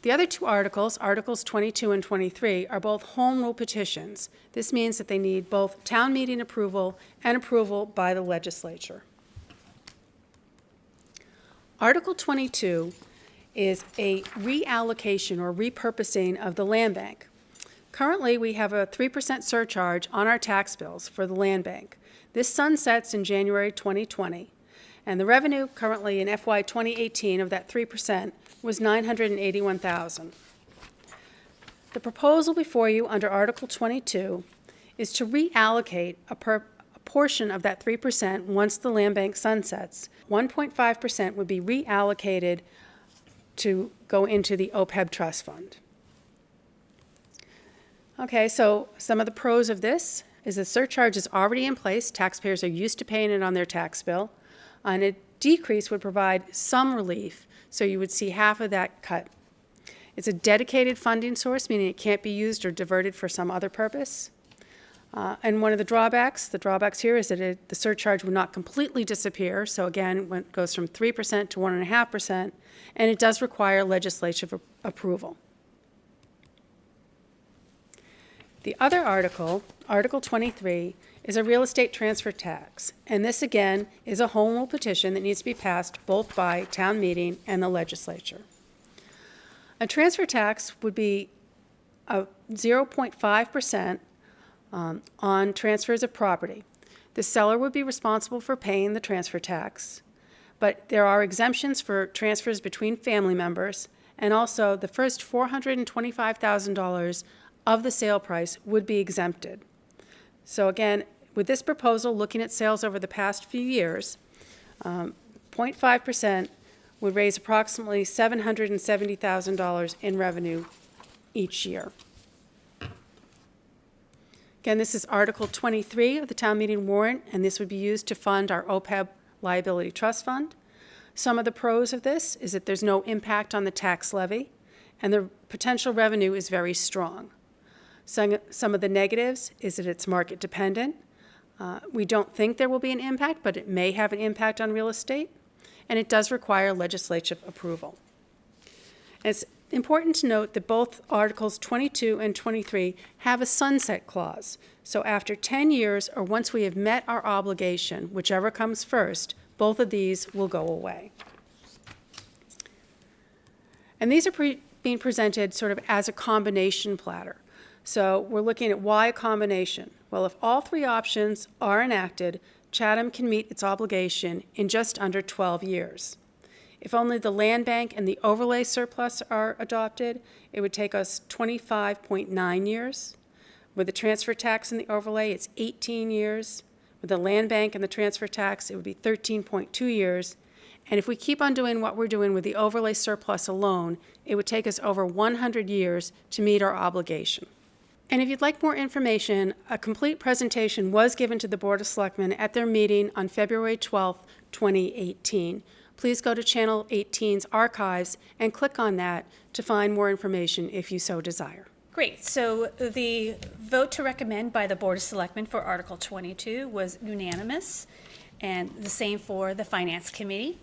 The other 2 articles, Articles 22 and 23, are both home rule petitions. This means that they need both town meeting approval and approval by the legislature. Article 22 is a reallocation or repurposing of the land bank. Currently, we have a 3% surcharge on our tax bills for the land bank. This sunsets in January 2020, and the revenue currently in FY 2018 of that 3% was $981,000. The proposal before you under Article 22 is to reallocate a portion of that 3% once the land bank sunsets. 1.5% would be reallocated to go into the OPEB trust fund. Okay, so some of the pros of this is the surcharge is already in place. Taxpayers are used to paying it on their tax bill, and a decrease would provide some relief, so you would see half of that cut. It's a dedicated funding source, meaning it can't be used or diverted for some other purpose. And one of the drawbacks here is that the surcharge would not completely disappear. So again, it goes from 3% to 1.5%, and it does require legislative approval. The other article, Article 23, is a real estate transfer tax. And this, again, is a home rule petition that needs to be passed both by town meeting and the legislature. A transfer tax would be a 0.5% on transfers of property. The seller would be responsible for paying the transfer tax, but there are exemptions for transfers between family members, and also the first $425,000 of the sale price would be exempted. So again, with this proposal, looking at sales over the past few years, 0.5% would raise approximately $770,000 in revenue each year. Again, this is Article 23 of the town meeting warrant, and this would be used to fund our OPEB liability trust fund. Some of the pros of this is that there's no impact on the tax levy, and the potential revenue is very strong. Some of the negatives is that it's market dependent. We don't think there will be an impact, but it may have an impact on real estate, and it does require legislative approval. And it's important to note that both Articles 22 and 23 have a sunset clause. So after 10 years, or once we have met our obligation, whichever comes first, both of these will go away. And these are being presented sort of as a combination platter. So we're looking at why a combination? Well, if all three options are enacted, Chatham can meet its obligation in just under 12 years. If only the land bank and the overlay surplus are adopted, it would take us 25.9 years. With the transfer tax and the overlay, it's 18 years. With the land bank and the transfer tax, it would be 13.2 years. And if we keep on doing what we're doing with the overlay surplus alone, it would take us over 100 years to meet our obligation. And if you'd like more information, a complete presentation was given to the Board of Selectmen at their meeting on February 12, 2018. Please go to Channel 18's archives and click on that to find more information if you so desire. Great. So the vote to recommend by the Board of Selectmen for Article 22 was unanimous, and the same for the Finance Committee.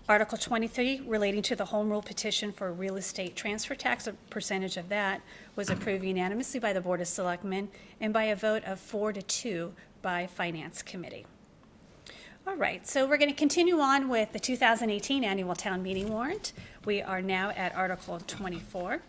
Article 23, relating to the home rule petition for real estate transfer tax, a percentage of that was approved unanimously by the Board of Selectmen and by a vote of 4-2 by Finance Committee. All right, so we're going to continue on with the 2018 Annual Town Meeting warrant. We are now at Article 24.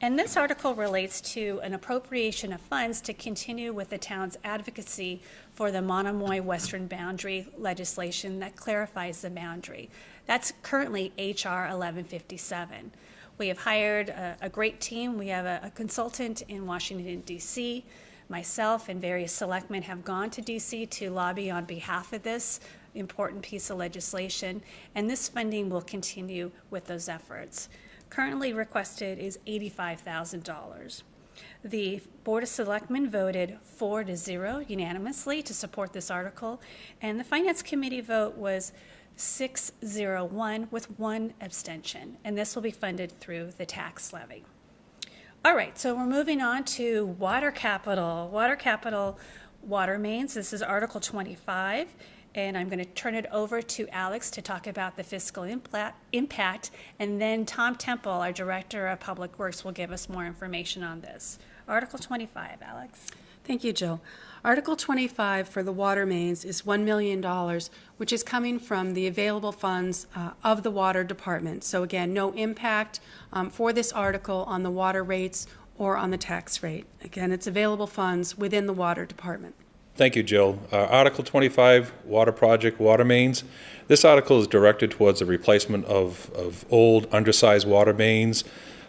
And this article relates to an appropriation of funds to continue with the town's advocacy for the Monomoy Western Boundary legislation that clarifies the boundary. That's currently H.R. 1157. We have hired a great team. We have a consultant in Washington, D.C. Myself and various selectmen have gone to D.C. to lobby on behalf of this important piece of legislation, and this funding will continue with those efforts. Currently requested is $85,000. The Board of Selectmen voted 4-0 unanimously to support this article, and the Finance Committee vote was 6-0-1 with one abstention, and this will be funded through the tax levy. All right, so we're moving on to water capital. Water mains. This is Article 25. And I'm going to turn it over to Alex to talk about the fiscal impact, and then Tom Temple, our Director of Public Works, will give us more information on this. Article 25, Alex. Thank you, Jill. Article 25 for the water mains is $1 million, which is coming from the available funds of the Water Department. So again, no impact for this article on the water rates or on the tax rate. Again, it's available funds within the Water Department. Thank you, Jill. Article 25, Water Project, Water Mains. This article is directed towards the replacement of old, undersized water mains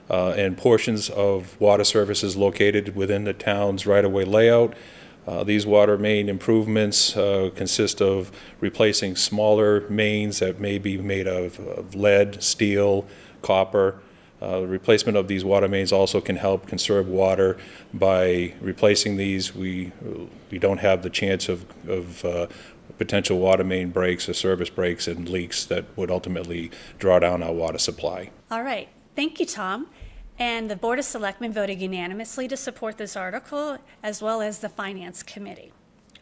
and portions of water services located within the town's right-of-way layout. These water main improvements consist of replacing smaller mains that may be made of lead, steel, copper. The replacement of these water mains also can help conserve water. By replacing these, we don't have the chance of potential water main breaks or service breaks and leaks that would ultimately draw down our water supply. All right, thank you, Tom. And the Board of Selectmen voted unanimously to support this article, as well as the Finance Committee.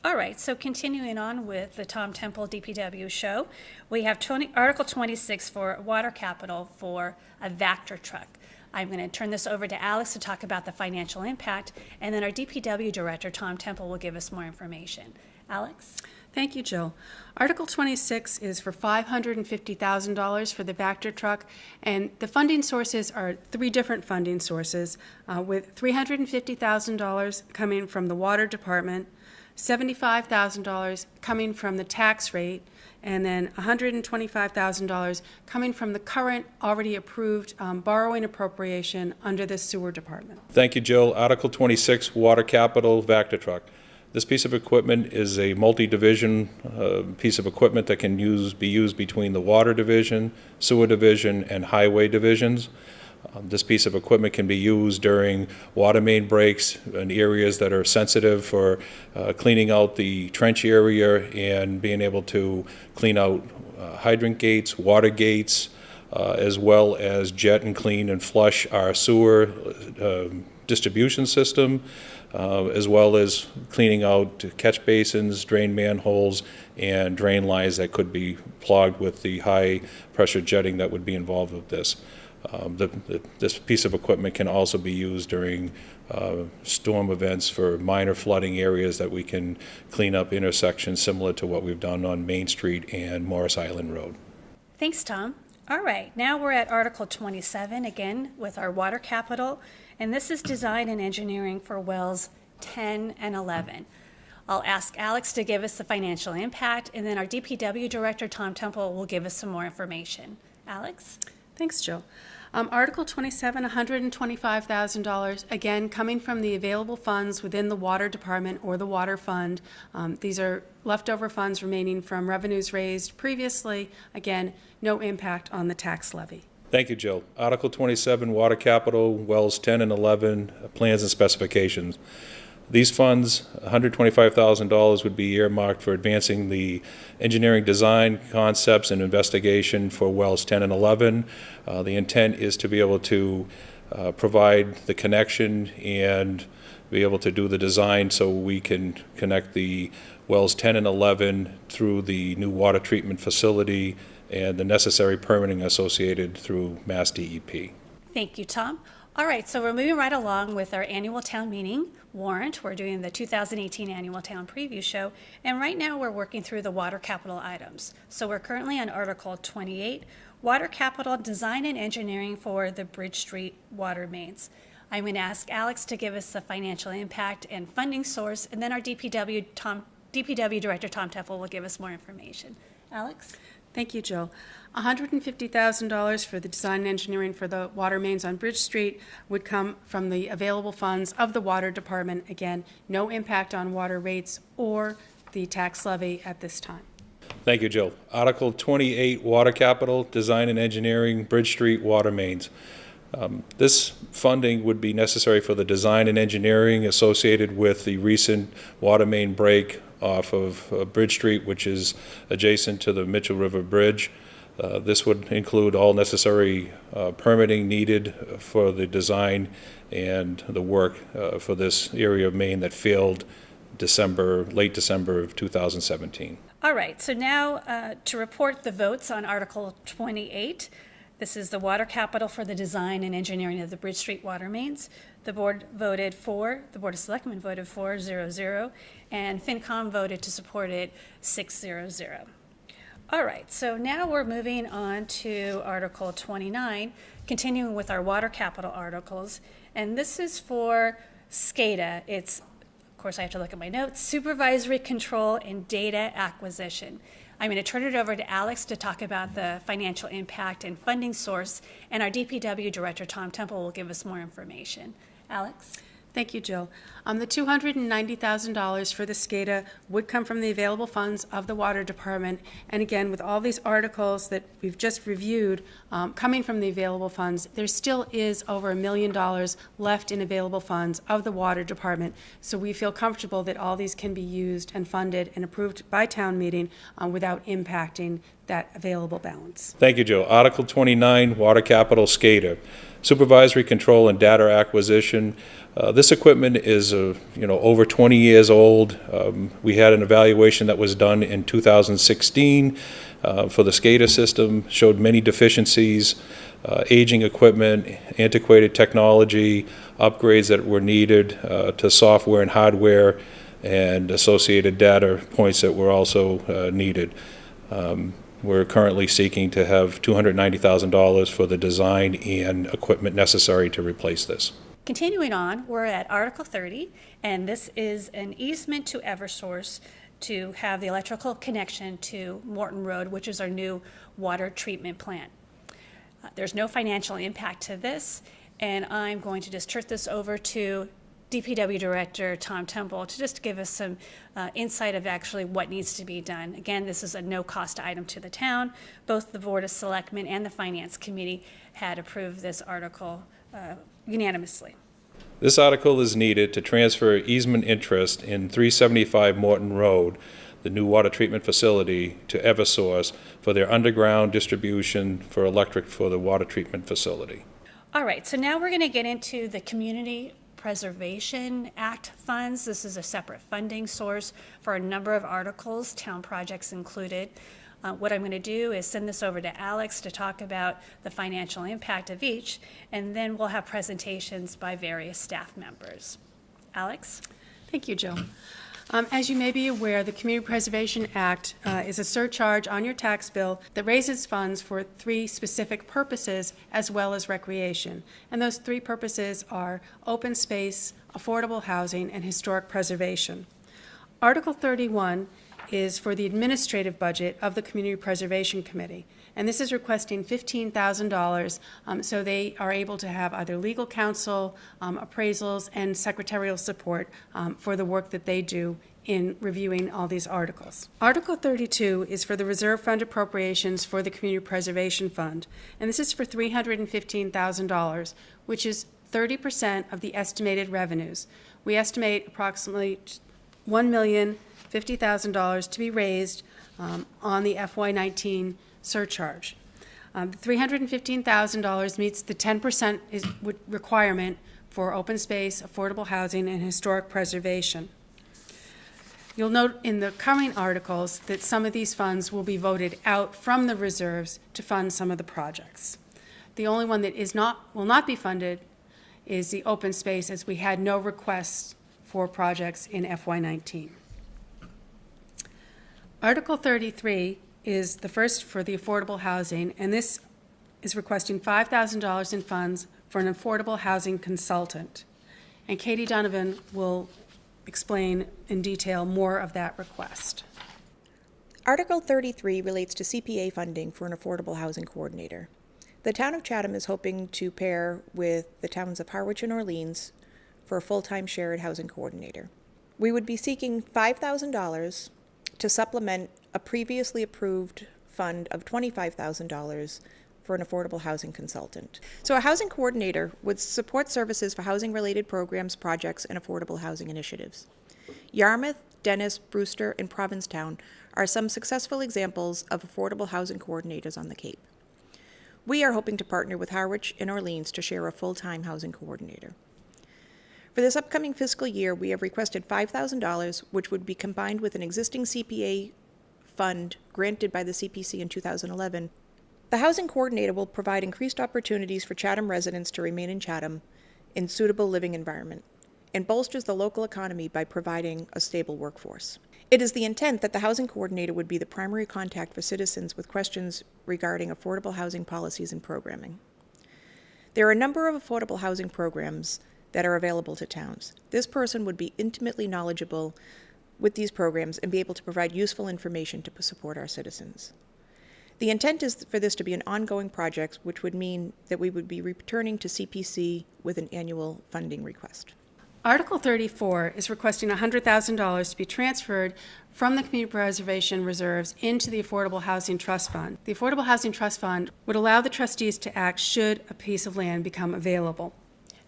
All right, so continuing on with the Tom Temple DPW show, we have Article 26 for water capital for a Vector truck. I'm going to turn this over to Alex to talk about the financial impact, and then our DPW Director, Tom Temple, will give us more information. Alex? Thank you, Jill. Article 26 is for $550,000 for the Vector truck, and the funding sources are three different funding sources, with $350,000 coming from the Water Department, $75,000 coming from the tax rate, and then $125,000 coming from the current already approved borrowing appropriation under the Sewer Department. Thank you, Jill. Article 26, Water Capital Vector Truck. This piece of equipment is a multi-division piece of equipment that can be used between the Water Division, Sewer Division, and Highway Divisions. This piece of equipment can be used during water main breaks in areas that are sensitive for cleaning out the trench area and being able to clean out hydrant gates, water gates, as well as jet and clean and flush our sewer distribution system, as well as cleaning out catch basins, drain manholes, and drain lines that could be clogged with the high-pressure jetting that would be involved with this. This piece of equipment can also be used during storm events for minor flooding areas that we can clean up intersections similar to what we've done on Main Street and Morris Island Road. Thanks, Tom. All right, now we're at Article 27, again, with our water capital, and this is design and engineering for wells 10 and 11. I'll ask Alex to give us the financial impact, and then our DPW Director, Tom Temple, will give us some more information. Alex? Thanks, Jill. Article 27, $125,000, again, coming from the available funds within the Water Department or the Water Fund. These are leftover funds remaining from revenues raised previously. Again, no impact on the tax levy. Thank you, Jill. Article 27, Water Capital, Wells 10 and 11, Plans and Specifications. These funds, $125,000, would be earmarked for advancing the engineering design, concepts, and investigation for wells 10 and 11. The intent is to be able to provide the connection and be able to do the design so we can connect the wells 10 and 11 through the new water treatment facility and the necessary permitting associated through Mass DEP. Thank you, Tom. All right, so we're moving right along with our annual town meeting warrant. We're doing the 2018 annual town preview show, and right now we're working through the water capital items. So we're currently on Article 28, Water Capital Design and Engineering for the Bridge Street water mains. I'm going to ask Alex to give us the financial impact and funding source, and then our DPW Director, Tom Temple, will give us more information. Alex? Thank you, Jill. $150,000 for the design and engineering for the water mains on Bridge Street would come from the available funds of the Water Department. Again, no impact on water rates or the tax levy at this time. Thank you, Jill. Article 28, Water Capital, Design and Engineering, Bridge Street Water Mains. This funding would be necessary for the design and engineering associated with the recent water main break off of Bridge Street, which is adjacent to the Mitchell River Bridge. This would include all necessary permitting needed for the design and the work for this area of Maine that failed late December of 2017. All right, so now to report the votes on Article 28. This is the water capital for the design and engineering of the Bridge Street water mains. The board voted for, the Board of Selectmen voted for 0-0, and FinCom voted to support it 6-0-0. All right, so now we're moving on to Article 29, continuing with our water capital articles, and this is for SCADA. It's, of course, I have to look at my notes, supervisory control and data acquisition. I'm going to turn it over to Alex to talk about the financial impact and funding source, and our DPW Director, Tom Temple, will give us more information. Alex? Thank you, Jill. The $290,000 for the SCADA would come from the available funds of the Water Department. And again, with all these articles that we've just reviewed coming from the available funds, there still is over $1 million left in available funds of the Water Department. So we feel comfortable that all these can be used and funded and approved by town meeting without impacting that available balance. Thank you, Joe. Article 29, Water Capital SCADA. Supervisory control and data acquisition. This equipment is over 20 years old. We had an evaluation that was done in 2016 for the SCADA system, showed many deficiencies, aging equipment, antiquated technology, upgrades that were needed to software and hardware, and associated data points that were also needed. We're currently seeking to have $290,000 for the design and equipment necessary to replace this. Continuing on, we're at Article 30, and this is an easement to Eversource to have the electrical connection to Morton Road, which is our new water treatment plant. There's no financial impact to this, and I'm going to just turn this over to DPW Director Tom Temple to just give us some insight of actually what needs to be done. Again, this is a no-cost item to the town. Both the Board of Selectmen and the Finance Committee had approved this article unanimously. This article is needed to transfer easement interest in 375 Morton Road. the new water treatment facility to Eversource for their underground distribution for electric for the water treatment facility. All right, so now we're going to get into the Community Preservation Act funds. This is a separate funding source for a number of articles, town projects included. What I'm going to do is send this over to Alex to talk about the financial impact of each, and then we'll have presentations by various staff members. Alex? Thank you, Jill. As you may be aware, the Community Preservation Act is a surcharge on your tax bill that raises funds for 3 specific purposes as well as recreation. And those 3 purposes are open space, affordable housing, and historic preservation. Article 31 is for the administrative budget of the Community Preservation Committee. And this is requesting $15,000 so they are able to have either legal counsel, appraisals, and secretarial support for the work that they do in reviewing all these articles. Article 32 is for the reserve fund appropriations for the Community Preservation Fund. And this is for $315,000, which is 30% of the estimated revenues. We estimate approximately $1,050,000 to be raised on the FY19 surcharge. The $315,000 meets the 10% requirement for open space, affordable housing, and historic preservation. You'll note in the coming articles that some of these funds will be voted out from the reserves to fund some of the projects. The only one that will not be funded is the open space, as we had no requests for projects in FY19. Article 33 is the first for the affordable housing, and this is requesting $5,000 in funds for an affordable housing consultant. And Katie Donovan will explain in detail more of that request. Article 33 relates to CPA funding for an affordable housing coordinator. The town of Chatham is hoping to pair with the towns of Harwich and Orleans for a full-time shared housing coordinator. We would be seeking $5,000 to supplement a previously approved fund of $25,000 for an affordable housing consultant. So a housing coordinator would support services for housing-related programs, projects, and affordable housing initiatives. Yarmouth, Dennis, Brewster, and Provincetown are some successful examples of affordable housing coordinators on the Cape. We are hoping to partner with Harwich and Orleans to share a full-time housing coordinator. For this upcoming fiscal year, we have requested $5,000, which would be combined with an existing CPA fund granted by the CPC in 2011. The housing coordinator will provide increased opportunities for Chatham residents to remain in Chatham in suitable living environment and bolsters the local economy by providing a stable workforce. It is the intent that the housing coordinator would be the primary contact for citizens with questions regarding affordable housing policies and programming. There are a number of affordable housing programs that are available to towns. This person would be intimately knowledgeable with these programs and be able to provide useful information to support our citizens. The intent is for this to be an ongoing project, which would mean that we would be returning to CPC with an annual funding request. Article 34 is requesting $100,000 to be transferred from the Community Preservation Reserves into the Affordable Housing Trust Fund. The Affordable Housing Trust Fund would allow the trustees to act should a piece of land become available.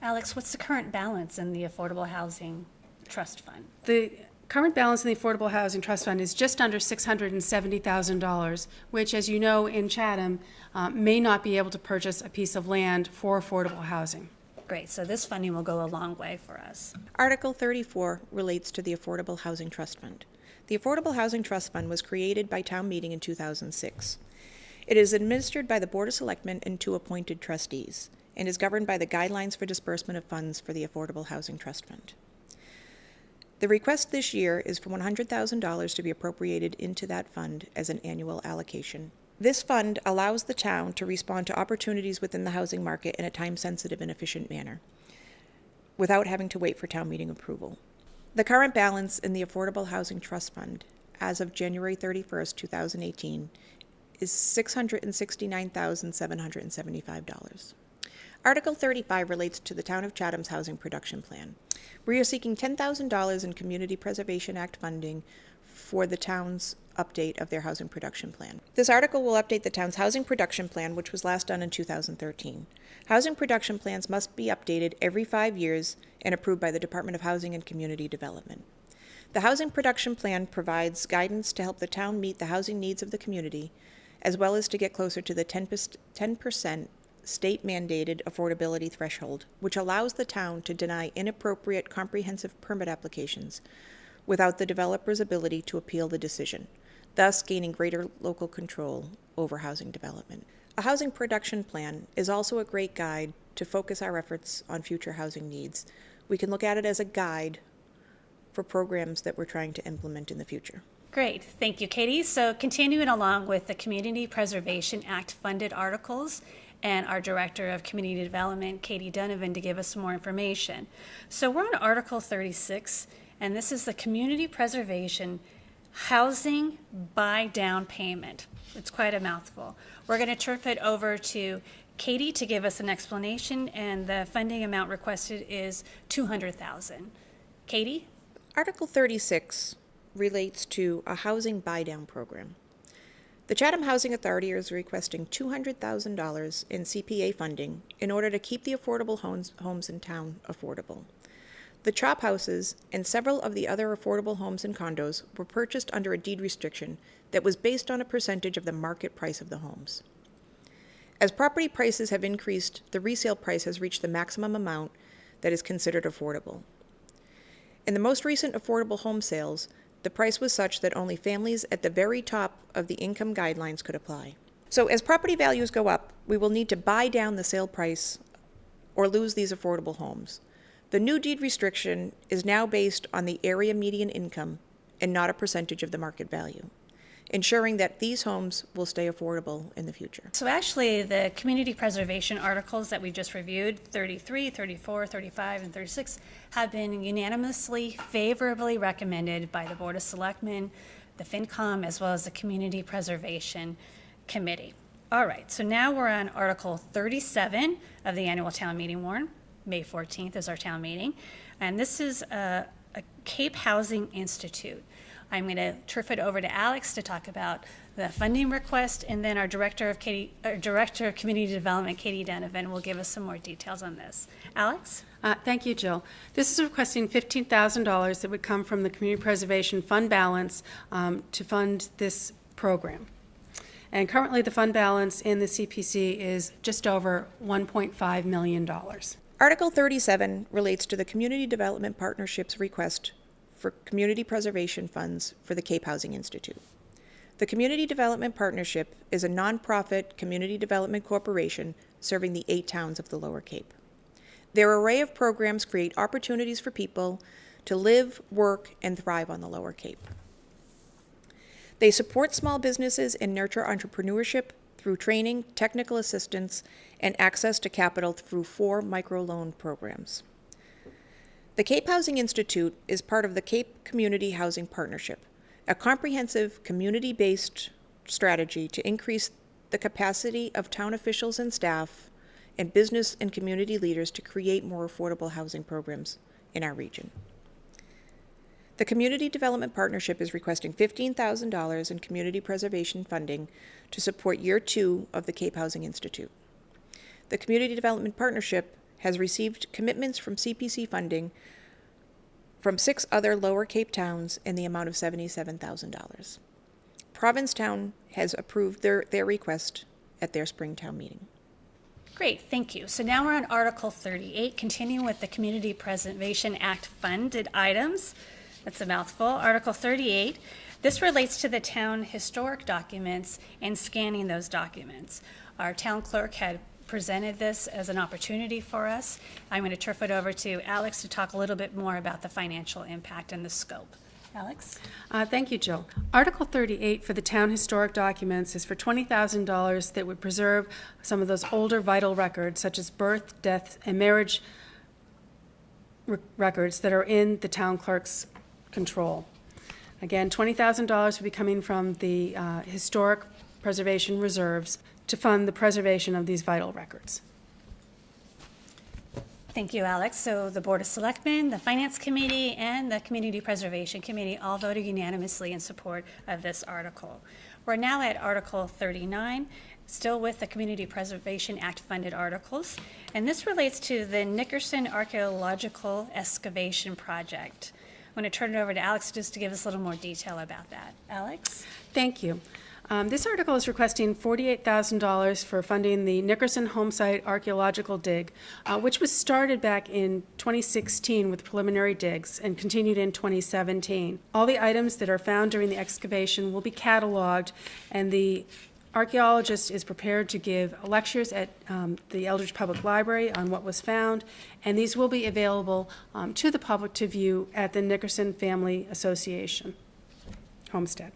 Alex, what's the current balance in the Affordable Housing Trust Fund? The current balance in the Affordable Housing Trust Fund is just under $670,000, which, as you know, in Chatham, may not be able to purchase a piece of land for affordable housing. Great, so this funding will go a long way for us. Article 34 relates to the Affordable Housing Trust Fund. The Affordable Housing Trust Fund was created by town meeting in 2006. It is administered by the Board of Selectmen and 2 appointed trustees, and is governed by the guidelines for disbursement of funds for the Affordable Housing Trust Fund. The request this year is for $100,000 to be appropriated into that fund as an annual allocation. This fund allows the town to respond to opportunities within the housing market in a time-sensitive and efficient manner, without having to wait for town meeting approval. The current balance in the Affordable Housing Trust Fund, as of January 31st, 2018, is $669,775. Article 35 relates to the Town of Chatham's Housing Production Plan. We are seeking $10,000 in Community Preservation Act funding for the town's update of their housing production plan. This article will update the town's housing production plan, which was last done in 2013. Housing production plans must be updated every 5 years and approved by the Department of Housing and Community Development. The Housing Production Plan provides guidance to help the town meet the housing needs of the community, as well as to get closer to the 10% state-mandated affordability threshold, which allows the town to deny inappropriate comprehensive permit applications without the developer's ability to appeal the decision, thus gaining greater local control over housing development. A housing production plan is also a great guide to focus our efforts on future housing needs. We can look at it as a guide for programs that we're trying to implement in the future. Great, thank you, Katie. So continuing along with the Community Preservation Act funded articles and our Director of Community Development, Katie Donovan, to give us some more information. So we're on Article 36, and this is the Community Preservation Housing by Down Payment. It's quite a mouthful. We're going to turn it over to Katie to give us an explanation, and the funding amount requested is $200,000. Katie? Article 36 relates to a housing buy-down program. The Chatham Housing Authority is requesting $200,000 in CPA funding in order to keep the affordable homes in town affordable. The chop houses and several of the other affordable homes and condos were purchased under a deed restriction that was based on a percentage of the market price of the homes. As property prices have increased, the resale price has reached the maximum amount that is considered affordable. In the most recent affordable home sales, the price was such that only families at the very top of the income guidelines could apply. So as property values go up, we will need to buy down the sale price or lose these affordable homes. The new deed restriction is now based on the area median income and not a percentage of the market value, ensuring that these homes will stay affordable in the future. So actually, the community preservation articles that we just reviewed, 33, 34, 35, and 36, have been unanimously favorably recommended by the Board of Selectmen, the FinCom, as well as the Community Preservation Committee. All right, so now we're on Article 37 of the annual town meeting warrant. May 14th is our town meeting. And this is a Cape Housing Institute. I'm going to turf it over to Alex to talk about the funding request, and then our Director of Community Development, Katie Donovan, will give us some more details on this. Alex? Thank you, Jill. This is requesting $15,000 that would come from the Community Preservation Fund balance to fund this program. And currently, the fund balance in the CPC is just over $1.5 million. Article 37 relates to the Community Development Partnership's request for community preservation funds for the Cape Housing Institute. The Community Development Partnership is a nonprofit community development corporation serving the 8 towns of the Lower Cape. Their array of programs create opportunities for people to live, work, and thrive on the Lower Cape. They support small businesses and nurture entrepreneurship through training, technical assistance, and access to capital through 4 microloan programs. The Cape Housing Institute is part of the Cape Community Housing Partnership, a comprehensive community-based strategy to increase the capacity of town officials and staff and business and community leaders to create more affordable housing programs in our region. The Community Development Partnership is requesting $15,000 in community preservation funding to support Year 2 of the Cape Housing Institute. The Community Development Partnership has received commitments from CPC funding from 6 other Lower Cape towns in the amount of $77,000. Provincetown has approved their request at their Springtown meeting. Great, thank you. So now we're on Article 38, continuing with the Community Preservation Act funded items. That's a mouthful. Article 38, this relates to the town historic documents and scanning those documents. Our town clerk had presented this as an opportunity for us. I'm going to turf it over to Alex to talk a little bit more about the financial impact and the scope. Alex? Thank you, Jill. Article 38 for the town historic documents is for $20,000 that would preserve some of those older vital records, such as birth, death, and marriage records that are in the town clerk's control. Again, $20,000 would be coming from the historic preservation reserves to fund the preservation of these vital records. Thank you, Alex. So the Board of Selectmen, the Finance Committee, and the Community Preservation Committee all voted unanimously in support of this article. We're now at Article 39, still with the Community Preservation Act funded articles, and this relates to the Nickerson Archaeological Excavation Project. I'm going to turn it over to Alex just to give us a little more detail about that. Alex? Thank you. This article is requesting $48,000 for funding the Nickerson Homesite Archaeological Dig, which was started back in 2016 with preliminary digs and continued in 2017. All the items that are found during the excavation will be cataloged, and the archaeologist is prepared to give lectures at the Eldridge Public Library on what was found, and these will be available to the public to view at the Nickerson Family Association Homestead.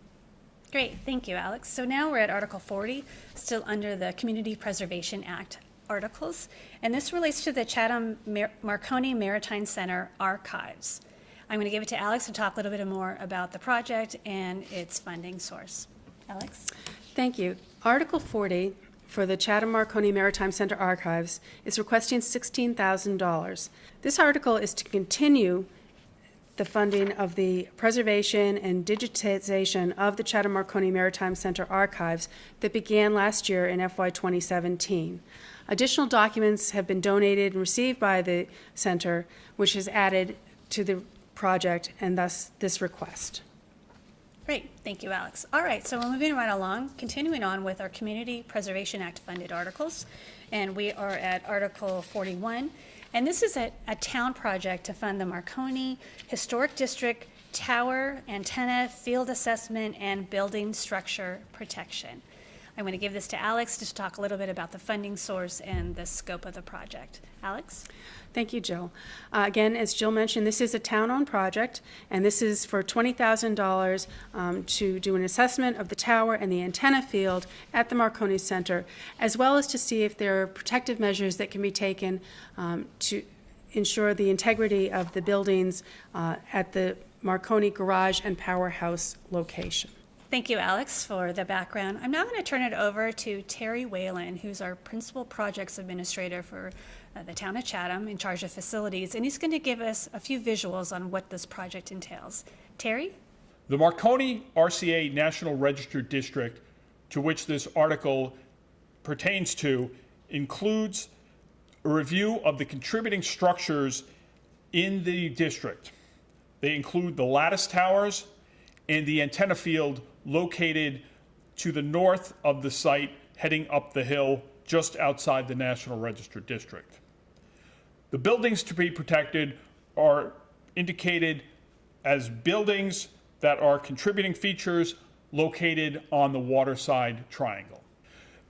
Great, thank you, Alex. So now we're at Article 40, still under the Community Preservation Act articles, and this relates to the Chatham Marconi Maritime Center archives. I'm going to give it to Alex to talk a little bit more about the project and its funding source. Alex? Thank you. Article 40 for the Chatham Marconi Maritime Center archives is requesting $16,000. This article is to continue the funding of the preservation and digitization of the Chatham Marconi Maritime Center archives that began last year in FY 2017. Additional documents have been donated and received by the center, which is added to the project, and thus this request. Great, thank you, Alex. All right, so we're moving right along, continuing on with our Community Preservation Act funded articles, and we are at Article 41. And this is a town project to fund the Marconi Historic District Tower, Antenna, Field Assessment, and Building Structure Protection. I'm going to give this to Alex to talk a little bit about the funding source and the scope of the project. Alex? Thank you, Jill. Again, as Jill mentioned, this is a town-owned project, and this is for $20,000 to do an assessment of the tower and the antenna field at the Marconi Center, as well as to see if there are protective measures that can be taken to ensure the integrity of the buildings at the Marconi Garage and Powerhouse location. Thank you, Alex, for the background. I'm now going to turn it over to Terry Whalen, who's our Principal Projects Administrator for the town of Chatham, in charge of facilities, and he's going to give us a few visuals on what this project entails. Terry? The Marconi RCA National Register District, to which this article pertains to, includes a review of the contributing structures in the district. They include the lattice towers and the antenna field located to the north of the site, heading up the hill just outside the National Register District. The buildings to be protected are indicated as buildings that are contributing features located on the waterside triangle.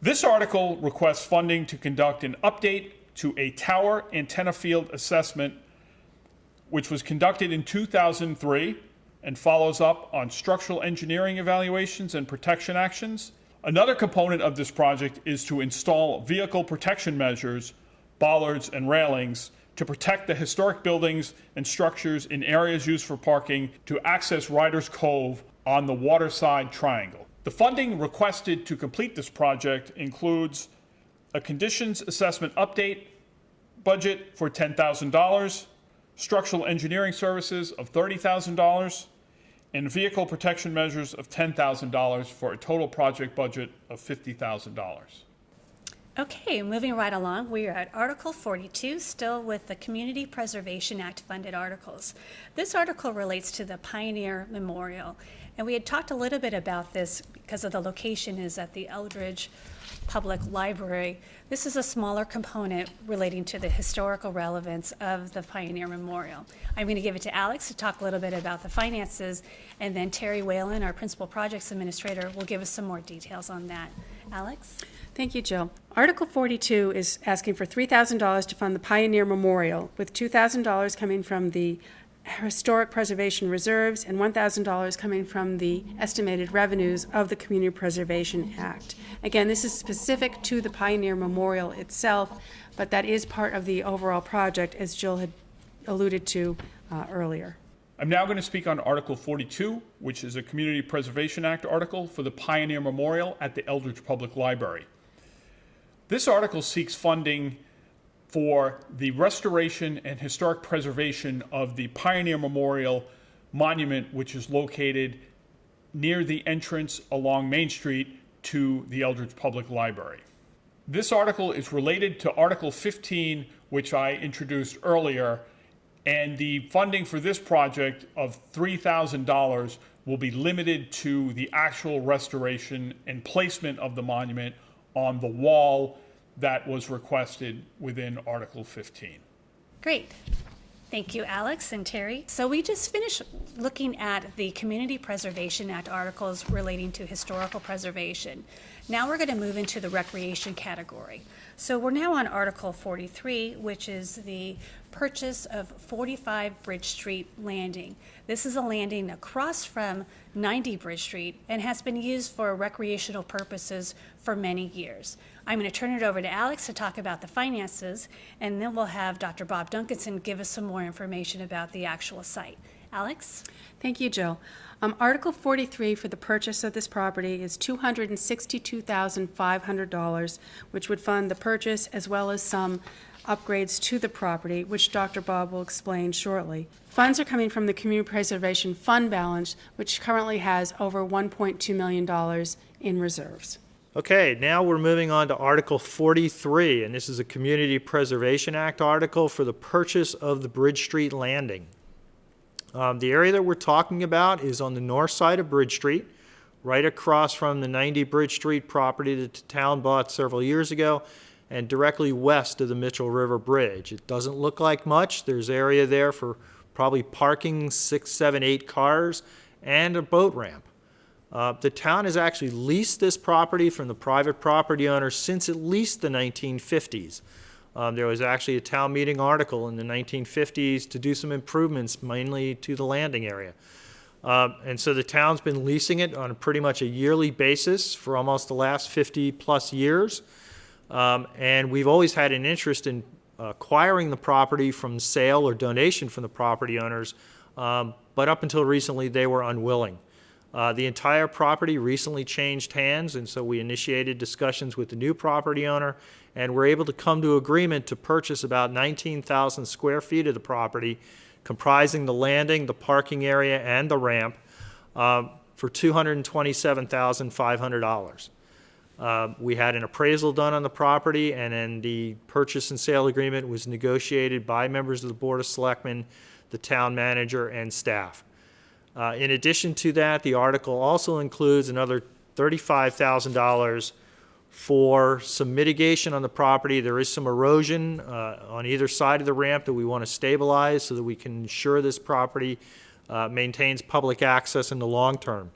This article requests funding to conduct an update to a tower antenna field assessment, which was conducted in 2003 and follows up on structural engineering evaluations and protection actions. Another component of this project is to install vehicle protection measures, bollards, and railings to protect the historic buildings and structures in areas used for parking to access Riders Cove on the waterside triangle. The funding requested to complete this project includes a conditions assessment update budget for $10,000, structural engineering services of $30,000, and vehicle protection measures of $10,000 for a total project budget of $50,000. Okay, moving right along, we are at Article 42, still with the Community Preservation Act funded articles. This article relates to the Pioneer Memorial, and we had talked a little bit about this because of the location is at the Eldridge Public Library. This is a smaller component relating to the historical relevance of the Pioneer Memorial. I'm going to give it to Alex to talk a little bit about the finances, and then Terry Whalen, our Principal Projects Administrator, will give us some more details on that. Alex? Thank you, Jill. Article 42 is asking for $3,000 to fund the Pioneer Memorial, with $2,000 coming from the Historic Preservation Reserves and $1,000 coming from the estimated revenues of the Community Preservation Act. Again, this is specific to the Pioneer Memorial itself, but that is part of the overall project, as Jill had alluded to earlier. I'm now going to speak on Article 42, which is a Community Preservation Act article for the Pioneer Memorial at the Eldridge Public Library. This article seeks funding for the restoration and historic preservation of the Pioneer Memorial Monument, which is located near the entrance along Main Street to the Eldridge Public Library. This article is related to Article 15, which I introduced earlier, And the funding for this project of $3,000 will be limited to the actual restoration and placement of the monument on the wall that was requested within Article 15. Great. Thank you, Alex and Terry. So we just finished looking at the Community Preservation Act articles relating to historical preservation. Now we're going to move into the recreation category. So we're now on Article 43, which is the purchase of 45 Bridge Street Landing. This is a landing across from 90 Bridge Street and has been used for recreational purposes for many years. I'm going to turn it over to Alex to talk about the finances, and then we'll have Dr. Bob Duncanson give us some more information about the actual site. Alex? Thank you, Jill. Article 43 for the purchase of this property is $262,500, which would fund the purchase as well as some upgrades to the property, which Dr. Bob will explain shortly. Funds are coming from the Community Preservation Fund balance, which currently has over $1.2 million in reserves. Okay, now we're moving on to Article 43, and this is a Community Preservation Act article for the purchase of the Bridge Street Landing. The area that we're talking about is on the north side of Bridge Street, right across from the 90 Bridge Street property that the town bought several years ago, and directly west of the Mitchell River Bridge. It doesn't look like much. There's area there for probably parking 6, 7, 8 cars and a boat ramp. The town has actually leased this property from the private property owner since at least the 1950s. There was actually a town meeting article in the 1950s to do some improvements, mainly to the landing area. And so the town's been leasing it on pretty much a yearly basis for almost the last 50 plus years. And we've always had an interest in acquiring the property from sale or donation from the property owners, but up until recently they were unwilling. The entire property recently changed hands, and so we initiated discussions with the new property owner, and we're able to come to agreement to purchase about 19,000 square feet of the property, comprising the landing, the parking area, and the ramp, for $227,500. We had an appraisal done on the property, and then the purchase and sale agreement was negotiated by members of the Board of Selectmen, the town manager, and staff. In addition to that, the article also includes another $35,000 for some mitigation on the property. There is some erosion on either side of the ramp that we want to stabilize so that we can ensure this property maintains public access in the long term.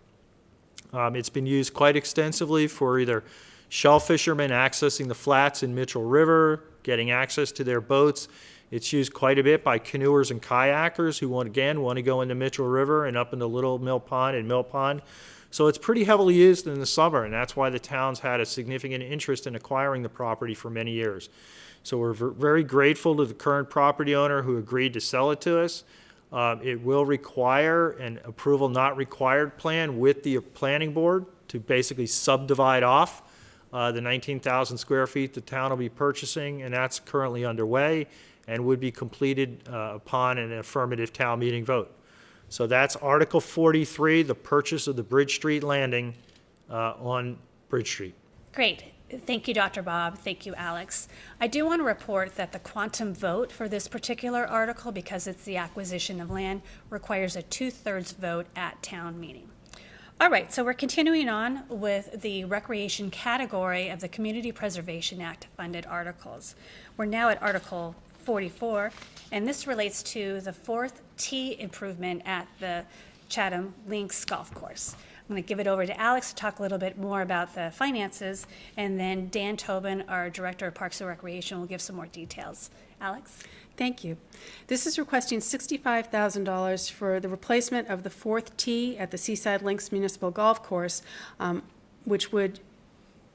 It's been used quite extensively for either shell fishermen accessing the flats in Mitchell River, getting access to their boats. It's used quite a bit by canoers and kayakers who, want to go into Mitchell River and up into Little Mill Pond and Mill Pond. So it's pretty heavily used in the summer, and that's why the town's had a significant interest in acquiring the property for many years. So we're very grateful to the current property owner who agreed to sell it to us. It will require an approval not required plan with the planning board to basically subdivide off the 19,000 square feet the town will be purchasing, and that's currently underway and would be completed upon an affirmative town meeting vote. So that's Article 43, the purchase of the Bridge Street Landing on Bridge Street. Great. Thank you, Dr. Bob. Thank you, Alex. I do want to report that the quantum vote for this particular article, because it's the acquisition of land, requires a 2/3 vote at town meeting. All right, so we're continuing on with the recreation category of the Community Preservation Act funded articles. We're now at Article 44, and this relates to the 4th tee improvement at the Chatham Links Golf Course. I'm going to give it over to Alex to talk a little bit more about the finances, and then Dan Tobin, our Director of Parks and Recreation, will give some more details. Alex? Thank you. This is requesting $65,000 for the replacement of the 4th tee at the Seaside Links Municipal Golf Course, which would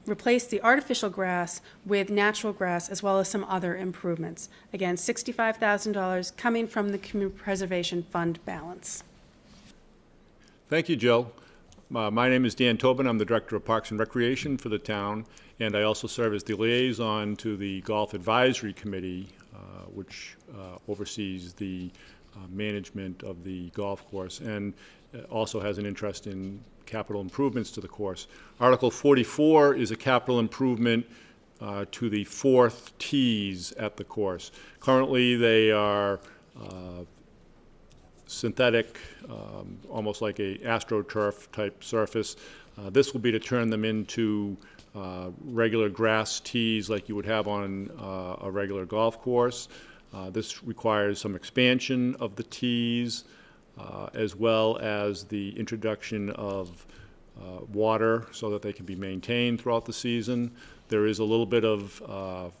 replace the artificial grass with natural grass as well as some other improvements. Again, $65,000 coming from the Community Preservation Fund balance. Thank you, Jill. My name is Dan Tobin. I'm the Director of Parks and Recreation for the town, and I also serve as the liaison to the Golf Advisory Committee, which oversees the management of the golf course and also has an interest in capital improvements to the course. Article 44 is a capital improvement to the 4th tees at the course. Currently, they are synthetic, almost like a AstroTurf type surface. This will be to turn them into regular grass tees like you would have on a regular golf course. This requires some expansion of the tees, as well as the introduction of water so that they can be maintained throughout the season. There is a little bit of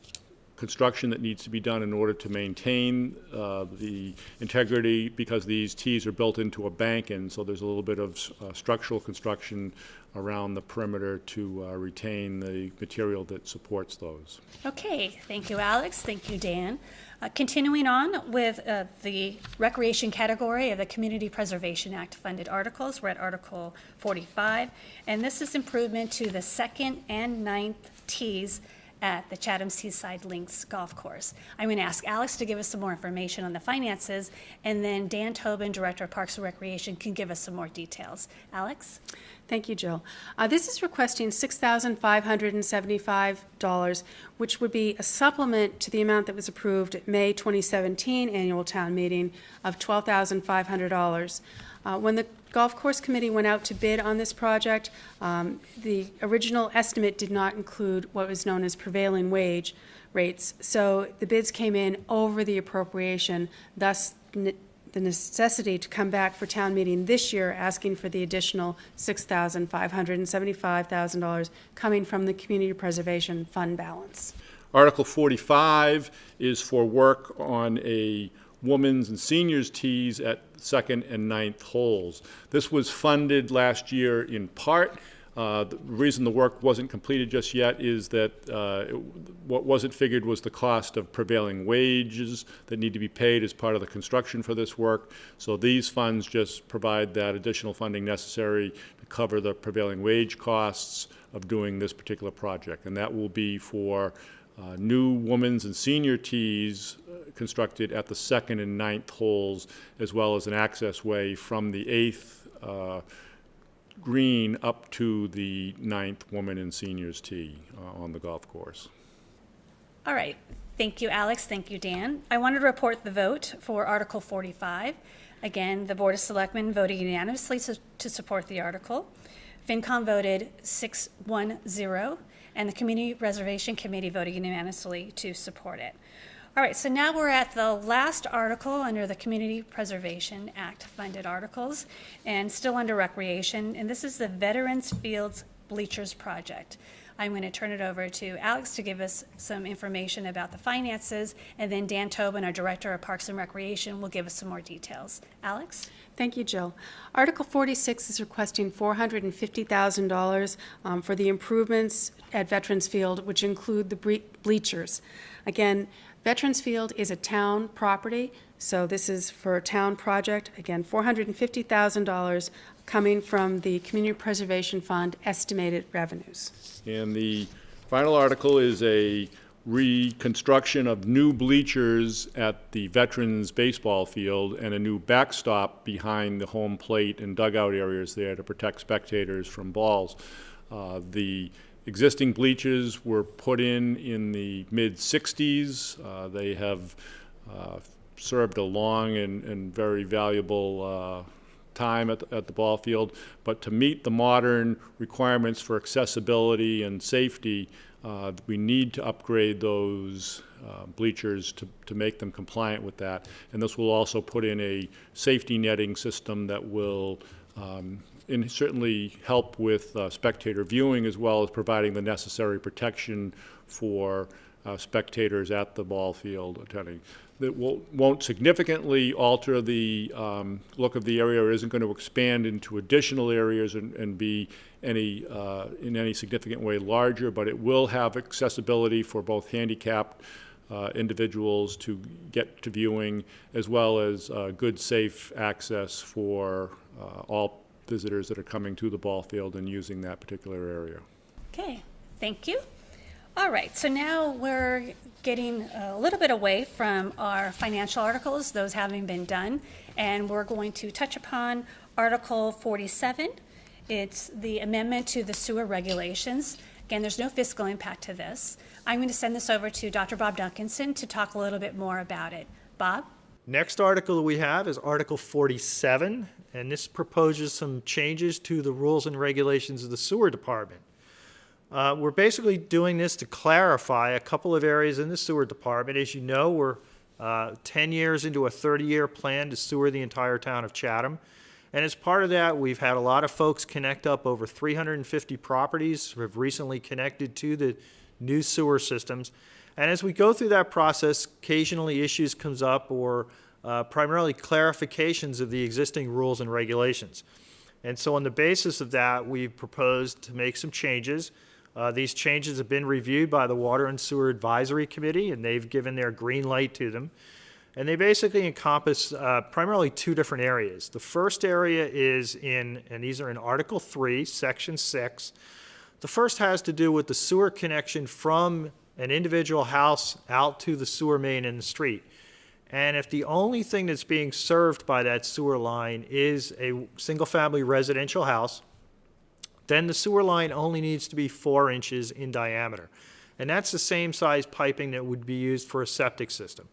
construction that needs to be done in order to maintain the integrity, because these tees are built into a bank, and so there's a little bit of structural construction around the perimeter to retain the material that supports those. Okay, thank you, Alex. Thank you, Dan. Continuing on with the recreation category of the Community Preservation Act funded articles, we're at Article 45, and this is improvement to the 2nd and 9th tees at the Chatham Seaside Links Golf Course. I'm going to ask Alex to give us some more information on the finances, and then Dan Tobin, Director of Parks and Recreation, can give us some more details. Alex? Thank you, Jill. This is requesting $6,575, which would be a supplement to the amount that was approved at May 2017 annual town meeting of $12,500. When the Golf Course Committee went out to bid on this project, the original estimate did not include what was known as prevailing wage rates. So the bids came in over the appropriation, thus the necessity to come back for town meeting this year asking for the additional $6,575,000 coming from the Community Preservation Fund balance. Article 45 is for work on a women's and seniors tees at 2nd and 9th holes. This was funded last year in part. The reason the work wasn't completed just yet is that what wasn't figured was the cost of prevailing wages that need to be paid as part of the construction for this work. So these funds just provide that additional funding necessary to cover the prevailing wage costs of doing this particular project. And that will be for new women's and senior tees constructed at the 2nd and 9th holes, as well as an access way from the 8th green up to the 9th woman and seniors tee on the golf course. All right. Thank you, Alex. Thank you, Dan. I wanted to report the vote for Article 45. Again, the Board of Selectmen voted unanimously to support the article. FinCom voted 6-1-0, and the Community Preservation Committee voted unanimously to support it. All right, so now we're at the last article under the Community Preservation Act funded articles, and still under recreation, and this is the Veterans Fields Bleachers Project. I'm going to turn it over to Alex to give us some information about the finances, and then Dan Tobin, our Director of Parks and Recreation, will give us some more details. Alex? Thank you, Jill. Article 46 is requesting $450,000 for the improvements at Veterans Field, which include the bleachers. Again, Veterans Field is a town property, so this is for a town project. Again, $450,000 coming from the Community Preservation Fund estimated revenues. And the final article is a reconstruction of new bleachers at the Veterans Baseball Field and a new backstop behind the home plate and dugout areas there to protect spectators from balls. The existing bleachers were put in the mid-'60s. They have served a long and very valuable time at the ball field, but to meet the modern requirements for accessibility and safety, we need to upgrade those bleachers to make them compliant with that. And this will also put in a safety netting system that will and certainly help with spectator viewing, as well as providing the necessary protection for spectators at the ball field attending. That won't significantly alter the look of the area, or isn't going to expand into additional areas and be in any significant way larger, but it will have accessibility for both handicapped individuals to get to viewing, as well as good, safe access for all visitors that are coming to the ball field and using that particular area. Okay, thank you. All right, so now we're getting a little bit away from our financial articles, those having been done, and we're going to touch upon Article 47. It's the amendment to the sewer regulations. Again, there's no fiscal impact to this. I'm going to send this over to Dr. Bob Duncanson to talk a little bit more about it. Bob? Next article that we have is Article 47, and this proposes some changes to the rules and regulations of the sewer department. We're basically doing this to clarify a couple of areas in the sewer department. As you know, we're 10 years into a 30-year plan to sewer the entire town of Chatham. And as part of that, we've had a lot of folks connect up. Over 350 properties have recently connected to the new sewer systems. And as we go through that process, occasionally issues comes up, or primarily clarifications of the existing rules and regulations. And so on the basis of that, we've proposed to make some changes. These changes have been reviewed by the Water and Sewer Advisory Committee, and they've given their green light to them. And they basically encompass primarily two different areas. The first area is and these are in Article 3, Section 6. The first has to do with the sewer connection from an individual house out to the sewer main in the street. And if the only thing that's being served by that sewer line is a single-family residential house, then the sewer line only needs to be 4 inches in diameter. And that's the same size piping that would be used for a septic system.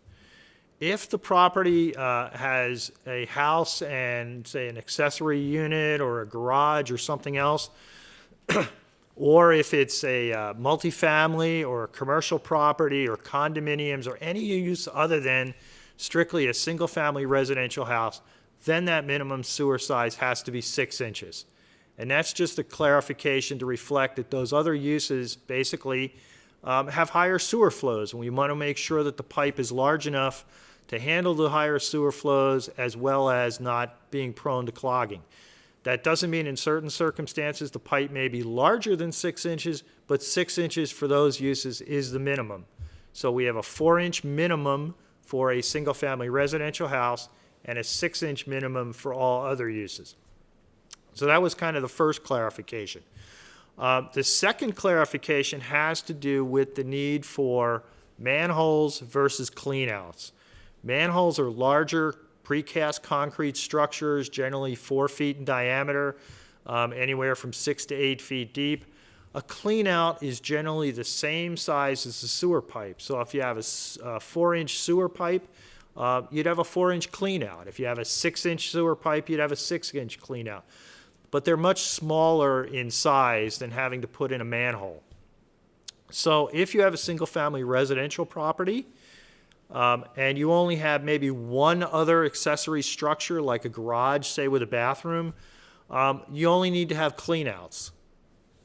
If the property has a house and, say, an accessory unit or a garage or something else, or if it's a multifamily or a commercial property or condominiums or any use other than strictly a single-family residential house, then that minimum sewer size has to be 6 inches. And that's just a clarification to reflect that those other uses basically have higher sewer flows, and we want to make sure that the pipe is large enough to handle the higher sewer flows as well as not being prone to clogging. That doesn't mean in certain circumstances the pipe may be larger than 6 inches, but 6 inches for those uses is the minimum. So we have a 4-inch minimum for a single-family residential house and a 6-inch minimum for all other uses. So that was kind of the first clarification. The second clarification has to do with the need for manholes versus cleanouts. Manholes are larger precast concrete structures, generally 4 feet in diameter, anywhere from 6 to 8 feet deep. A cleanout is generally the same size as the sewer pipe. So if you have a 4-inch sewer pipe, you'd have a 4-inch cleanout. If you have a 6-inch sewer pipe, you'd have a 6-inch cleanout. But they're much smaller in size than having to put in a manhole. So if you have a single-family residential property, and you only have maybe one other accessory structure, like a garage, say with a bathroom, you only need to have cleanouts.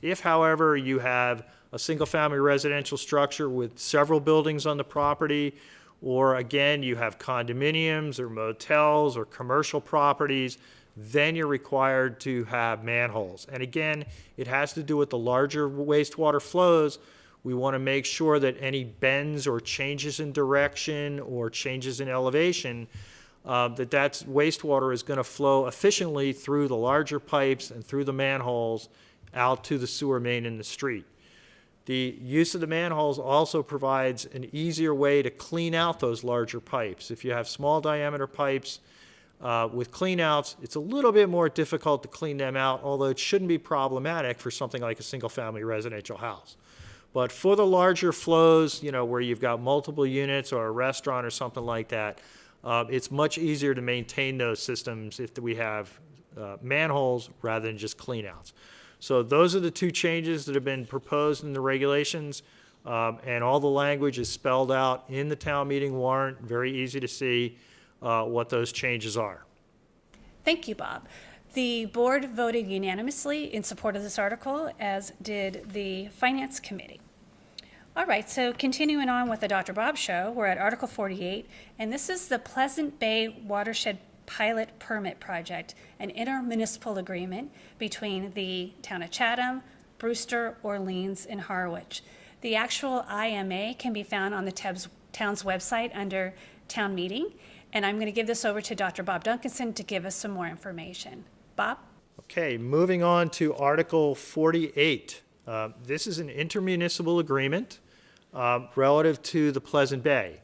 If, however, you have a single-family residential structure with several buildings on the property, or again, you have condominiums or motels or commercial properties, then you're required to have manholes. And again, it has to do with the larger wastewater flows. We want to make sure that any bends or changes in direction or changes in elevation, that wastewater is going to flow efficiently through the larger pipes and through the manholes out to the sewer main in the street. The use of the manholes also provides an easier way to clean out those larger pipes. If you have small diameter pipes with cleanouts, it's a little bit more difficult to clean them out, although it shouldn't be problematic for something like a single-family residential house. But for the larger flows, where you've got multiple units or a restaurant or something like that, it's much easier to maintain those systems if we have manholes rather than just cleanouts. So those are the two changes that have been proposed in the regulations, and all the language is spelled out in the town meeting warrant. Very easy to see what those changes are. Thank you, Bob. The board voted unanimously in support of this article, as did the Finance Committee. All right, so continuing on with the Dr. Bob Show, we're at Article 48, and this is the Pleasant Bay Watershed Pilot Permit Project, an intermunicipal agreement between the town of Chatham, Brewster, Orleans, and Harwich. The actual IMA can be found on the town's website under Town Meeting, and I'm going to give this over to Dr. Bob Duncanson to give us some more information. Bob? Okay, moving on to Article 48. This is an intermunicipal agreement relative to the Pleasant Bay.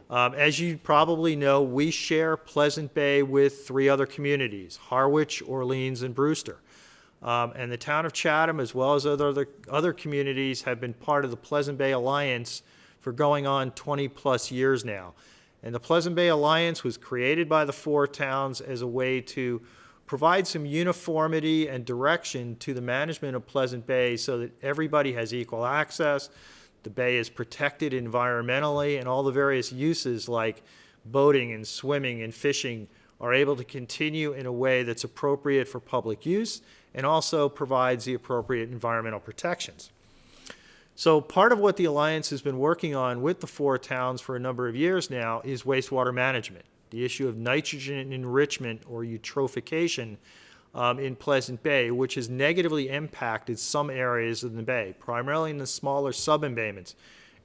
As you probably know, we share Pleasant Bay with 3 other communities, Harwich, Orleans, and Brewster. And the town of Chatham, as well as other communities, have been part of the Pleasant Bay Alliance for going on 20-plus years now. And the Pleasant Bay Alliance was created by the 4 towns as a way to provide some uniformity and direction to the management of Pleasant Bay so that everybody has equal access, the bay is protected environmentally, and all the various uses like boating and swimming and fishing are able to continue in a way that's appropriate for public use and also provides the appropriate environmental protections. So part of what the Alliance has been working on with the 4 towns for a number of years now is wastewater management, the issue of nitrogen enrichment or eutrophication in Pleasant Bay, which has negatively impacted some areas of the bay, primarily in the smaller sub-embayments,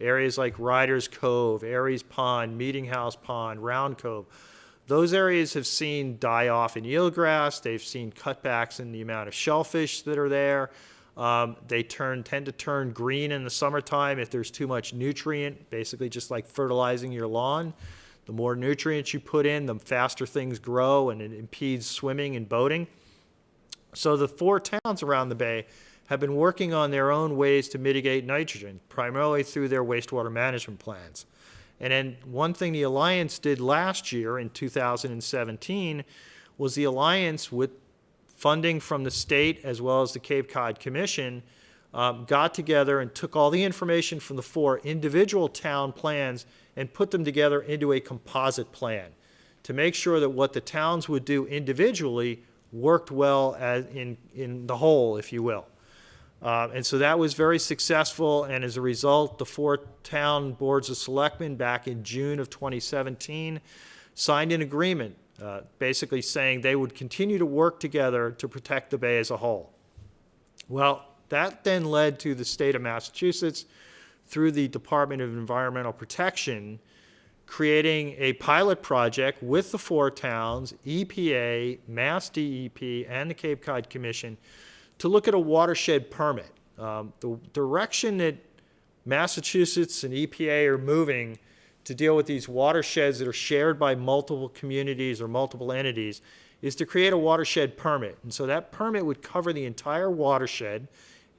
areas like Riders Cove, Aries Pond, Meeting House Pond, Round Cove. Those areas have seen die off in eelgrass. They've seen cutbacks in the amount of shellfish that are there. They tend to turn green in the summertime if there's too much nutrient, basically just like fertilizing your lawn. The more nutrients you put in, the faster things grow, and it impedes swimming and boating. So the 4 towns around the bay have been working on their own ways to mitigate nitrogen, primarily through their wastewater management plans. And then one thing the Alliance did last year in 2017 was the Alliance, with funding from the state as well as the Cape Cod Commission, got together and took all the information from the 4 individual town plans and put them together into a composite plan to make sure that what the towns would do individually worked well as in the whole, if you will. And so that was very successful, and as a result, the 4 town boards of selectmen back in June of 2017 signed an agreement basically saying they would continue to work together to protect the bay as a whole. Well, that then led to the state of Massachusetts, through the Department of Environmental Protection, creating a pilot project with the 4 towns, EPA, Mass DEP, and the Cape Cod Commission to look at a watershed permit. The direction that Massachusetts and EPA are moving to deal with these watersheds that are shared by multiple communities or multiple entities is to create a watershed permit. And so that permit would cover the entire watershed.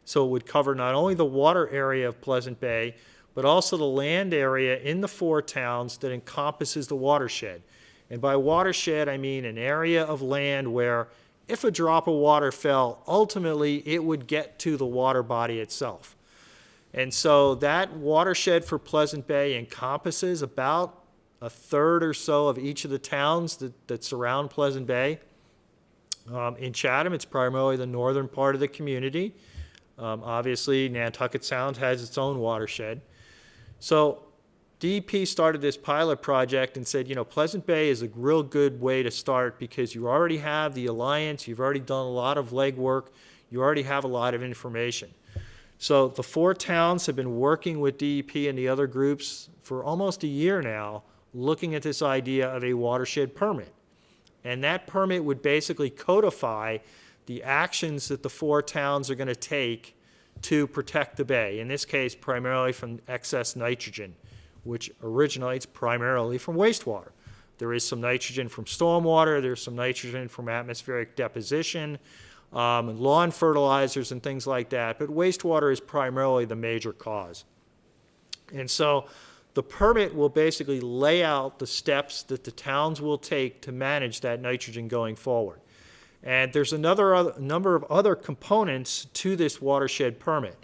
So it would cover not only the water area of Pleasant Bay, but also the land area in the 4 towns that encompasses the watershed. And by watershed, I mean an area of land where if a drop of water fell, ultimately it would get to the water body itself. And so that watershed for Pleasant Bay encompasses about a third or so of each of the towns that surround Pleasant Bay. In Chatham, it's primarily the northern part of the community. Obviously, Nantucket Sound has its own watershed. So DEP started this pilot project and said, Pleasant Bay is a real good way to start because you already have the Alliance, you've already done a lot of legwork, you already have a lot of information. So the 4 towns have been working with DEP and the other groups for almost a year now, looking at this idea of a watershed permit. And that permit would basically codify the actions that the 4 towns are going to take to protect the bay, in this case primarily from excess nitrogen, which originates primarily from wastewater. There is some nitrogen from stormwater, there's some nitrogen from atmospheric deposition, lawn fertilizers and things like that, but wastewater is primarily the major cause. And so the permit will basically lay out the steps that the towns will take to manage that nitrogen going forward. And there's number of other components to this watershed permit.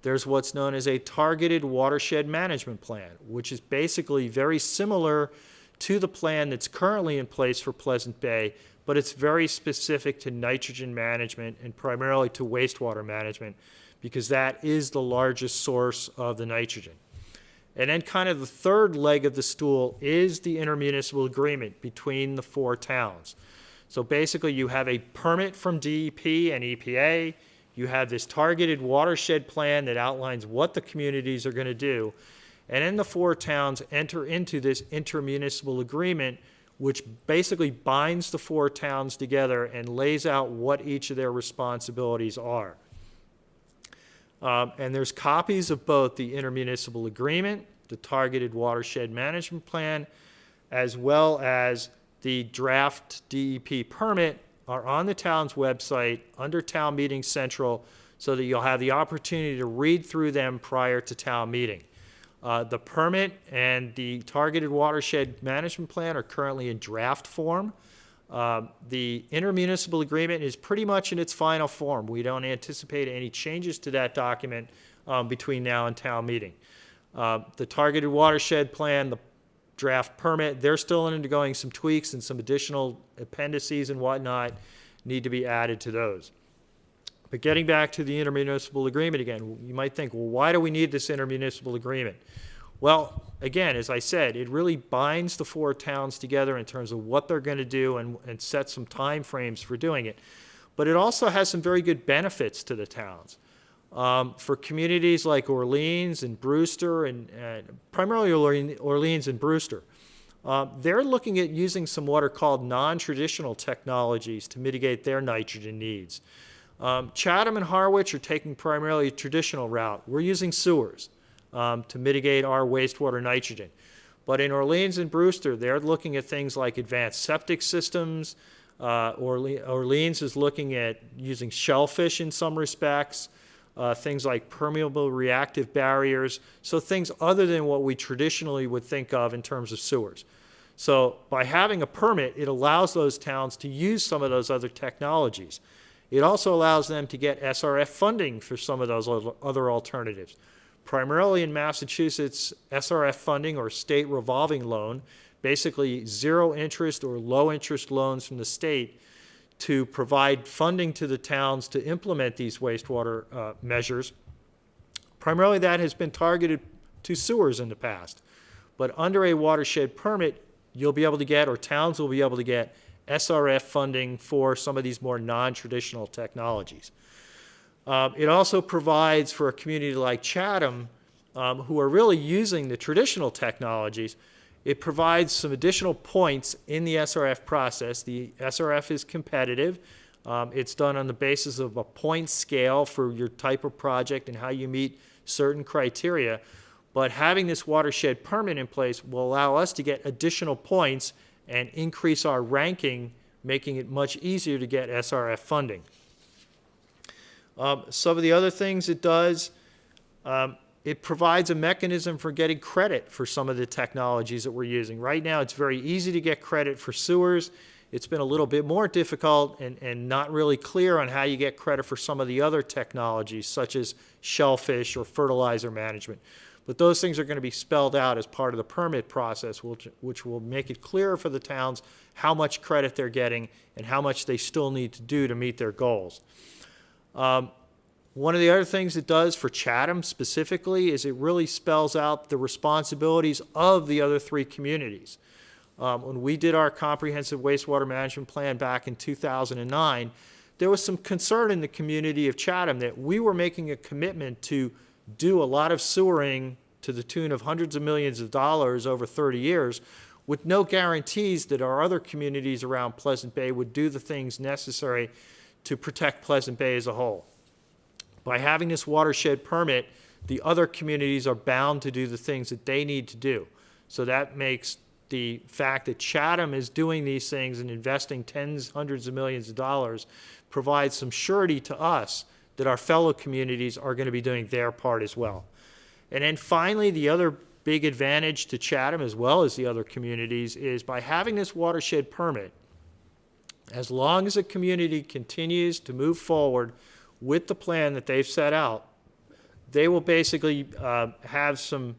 There's what's known as a targeted watershed management plan, which is basically very similar to the plan that's currently in place for Pleasant Bay, but it's very specific to nitrogen management and primarily to wastewater management because that is the largest source of the nitrogen. And then kind of the third leg of the stool is the intermunicipal agreement between the 4 towns. So basically you have a permit from DEP and EPA, you have this targeted watershed plan that outlines what the communities are going to do, and then the 4 towns enter into this intermunicipal agreement which basically binds the 4 towns together and lays out what each of their responsibilities are. And there's copies of both the intermunicipal agreement, the targeted watershed management plan, as well as the draft DEP permit are on the town's website under Town Meeting Central so that you'll have the opportunity to read through them prior to town meeting. The permit and the targeted watershed management plan are currently in draft form. The intermunicipal agreement is pretty much in its final form. We don't anticipate any changes to that document between now and town meeting. The targeted watershed plan, the draft permit, they're still undergoing some tweaks, and some additional appendices and whatnot need to be added to those. But getting back to the intermunicipal agreement again, you might think, well, why do we need this intermunicipal agreement? Well, again, as I said, it really binds the four towns together in terms of what they're going to do and set some time frames for doing it. But it also has some very good benefits to the towns. For communities like Orleans and Brewster, and primarily Orleans and Brewster, they're looking at using some what are called non-traditional technologies to mitigate their nitrogen needs. Chatham and Harwich are taking primarily a traditional route. We're using sewers to mitigate our wastewater nitrogen. But in Orleans and Brewster, they're looking at things like advanced septic systems. Orleans is looking at using shellfish in some respects, things like permeable reactive barriers, so things other than what we traditionally would think of in terms of sewers. So by having a permit, it allows those towns to use some of those other technologies. It also allows them to get SRF funding for some of those other alternatives. Primarily in Massachusetts, SRF funding, or state revolving loan, basically zero interest or low interest loans from the state to provide funding to the towns to implement these wastewater measures. Primarily that has been targeted to sewers in the past. But under a watershed permit, you'll be able to get, or towns will be able to get, SRF funding for some of these more non-traditional technologies. It also provides for a community like Chatham, who are really using the traditional technologies, it provides some additional points in the SRF process. The SRF is competitive. It's done on the basis of a point scale for your type of project and how you meet certain criteria. But having this watershed permit in place will allow us to get additional points and increase our ranking, making it much easier to get SRF funding. Some of the other things it does, it provides a mechanism for getting credit for some of the technologies that we're using. Right now, it's very easy to get credit for sewers. It's been a little bit more difficult and not really clear on how you get credit for some of the other technologies, such as shellfish or fertilizer management. But those things are going to be spelled out as part of the permit process, which will make it clearer for the towns how much credit they're getting and how much they still need to do to meet their goals. One of the other things it does for Chatham specifically is it really spells out the responsibilities of the other three communities. When we did our comprehensive wastewater management plan back in 2009, there was some concern in the community of Chatham that we were making a commitment to do a lot of sewering to the tune of hundreds of millions of dollars over 30 years with no guarantees that our other communities around Pleasant Bay would do the things necessary to protect Pleasant Bay as a whole. By having this watershed permit, the other communities are bound to do the things that they need to do. So that makes the fact that Chatham is doing these things and investing tens, hundreds of millions of dollars provides some surety to us that our fellow communities are going to be doing their part as well. And then finally, the other big advantage to Chatham as well as the other communities is by having this watershed permit, as long as a community continues to move forward with the plan that they've set out, they will basically have some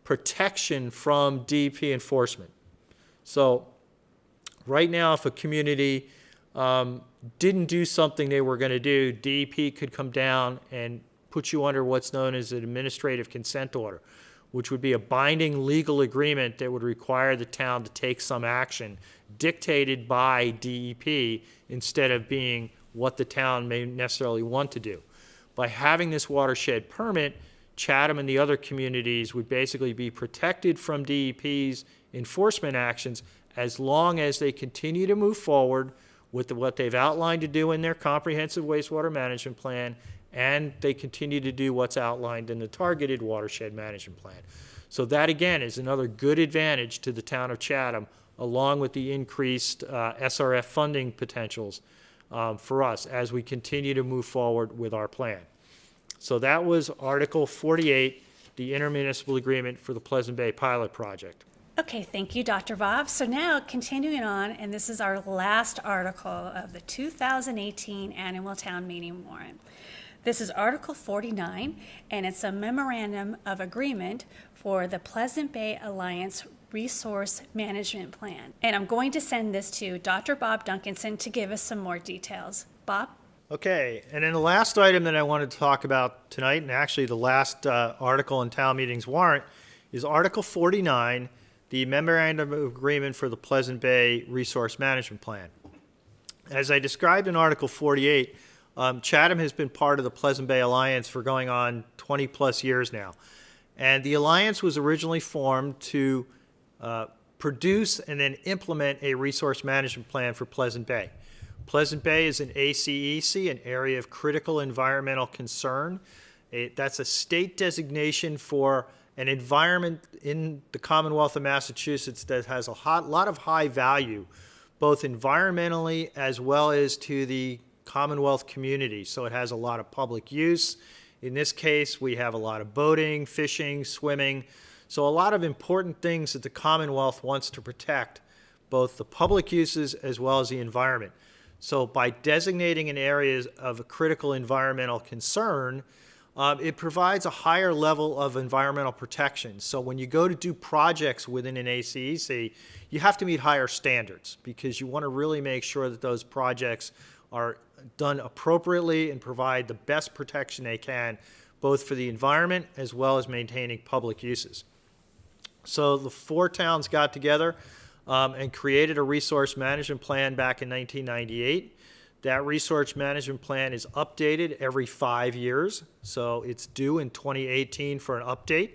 protection from DEP enforcement. So right now, if a community didn't do something they were going to do, DEP could come down and put you under what's known as an administrative consent order, which would be a binding legal agreement that would require the town to take some action dictated by DEP instead of being what the town may necessarily want to do. By having this watershed permit, Chatham and the other communities would basically be protected from DEP's enforcement actions as long as they continue to move forward with what they've outlined to do in their comprehensive wastewater management plan, and they continue to do what's outlined in the targeted watershed management plan. So that, again, is another good advantage to the town of Chatham, along with the increased SRF funding potentials for us as we continue to move forward with our plan. So that was Article 48, the intermunicipal agreement for the Pleasant Bay pilot project. Okay, thank you, Dr. Bob. So now continuing on, and this is our last article of the 2018 annual town meeting warrant. This is Article 49, and it's a memorandum of agreement for the Pleasant Bay Alliance Resource Management Plan. And I'm going to send this to Dr. Bob Duncanson to give us some more details. Bob? Okay, and then the last item that I wanted to talk about tonight, and actually the last article in town meeting's warrant, is Article 49, the Memorandum of Agreement for the Pleasant Bay Resource Management Plan. As I described in Article 48, Chatham has been part of the Pleasant Bay Alliance for going on 20 plus years now. And the Alliance was originally formed to produce and then implement a resource management plan for Pleasant Bay. Pleasant Bay is an ACEC, an area of critical environmental concern. That's a state designation for an environment in the Commonwealth of Massachusetts that has a lot of high value, both environmentally as well as to the Commonwealth community. So it has a lot of public use. In this case, we have a lot of boating, fishing, swimming. So a lot of important things that the Commonwealth wants to protect, both the public uses as well as the environment. So by designating an area of a critical environmental concern, it provides a higher level of environmental protection. So when you go to do projects within an ACEC, you have to meet higher standards because you want to really make sure that those projects are done appropriately and provide the best protection they can, both for the environment as well as maintaining public uses. So the four towns got together and created a resource management plan back in 1998. That resource management plan is updated every 5 years, so it's due in 2018 for an update.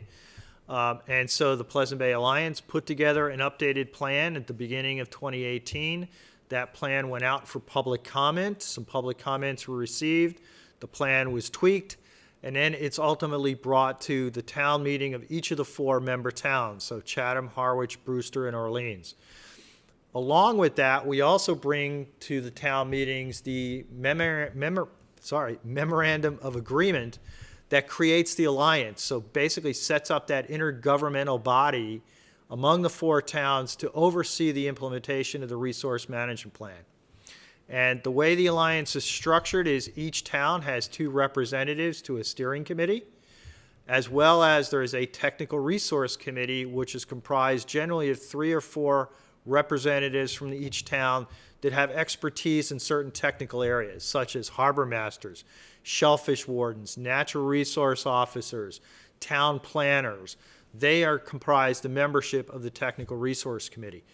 And so the Pleasant Bay Alliance put together an updated plan at the beginning of 2018. That plan went out for public comment. Some public comments were received. The plan was tweaked, and then it's ultimately brought to the town meeting of each of the four member towns, so Chatham, Harwich, Brewster, and Orleans. Along with that, we also bring to the town meetings the memorandum of agreement that creates the alliance. So basically sets up that intergovernmental body among the four towns to oversee the implementation of the resource management plan. And the way the alliance is structured is each town has 2 representatives to a steering committee, as well as there is a technical resource committee, which is comprised generally of 3 or 4 representatives from each town that have expertise in certain technical areas, such as harbor masters, shellfish wardens, natural resource officers, town planners. They are comprised the membership of the technical resource committee.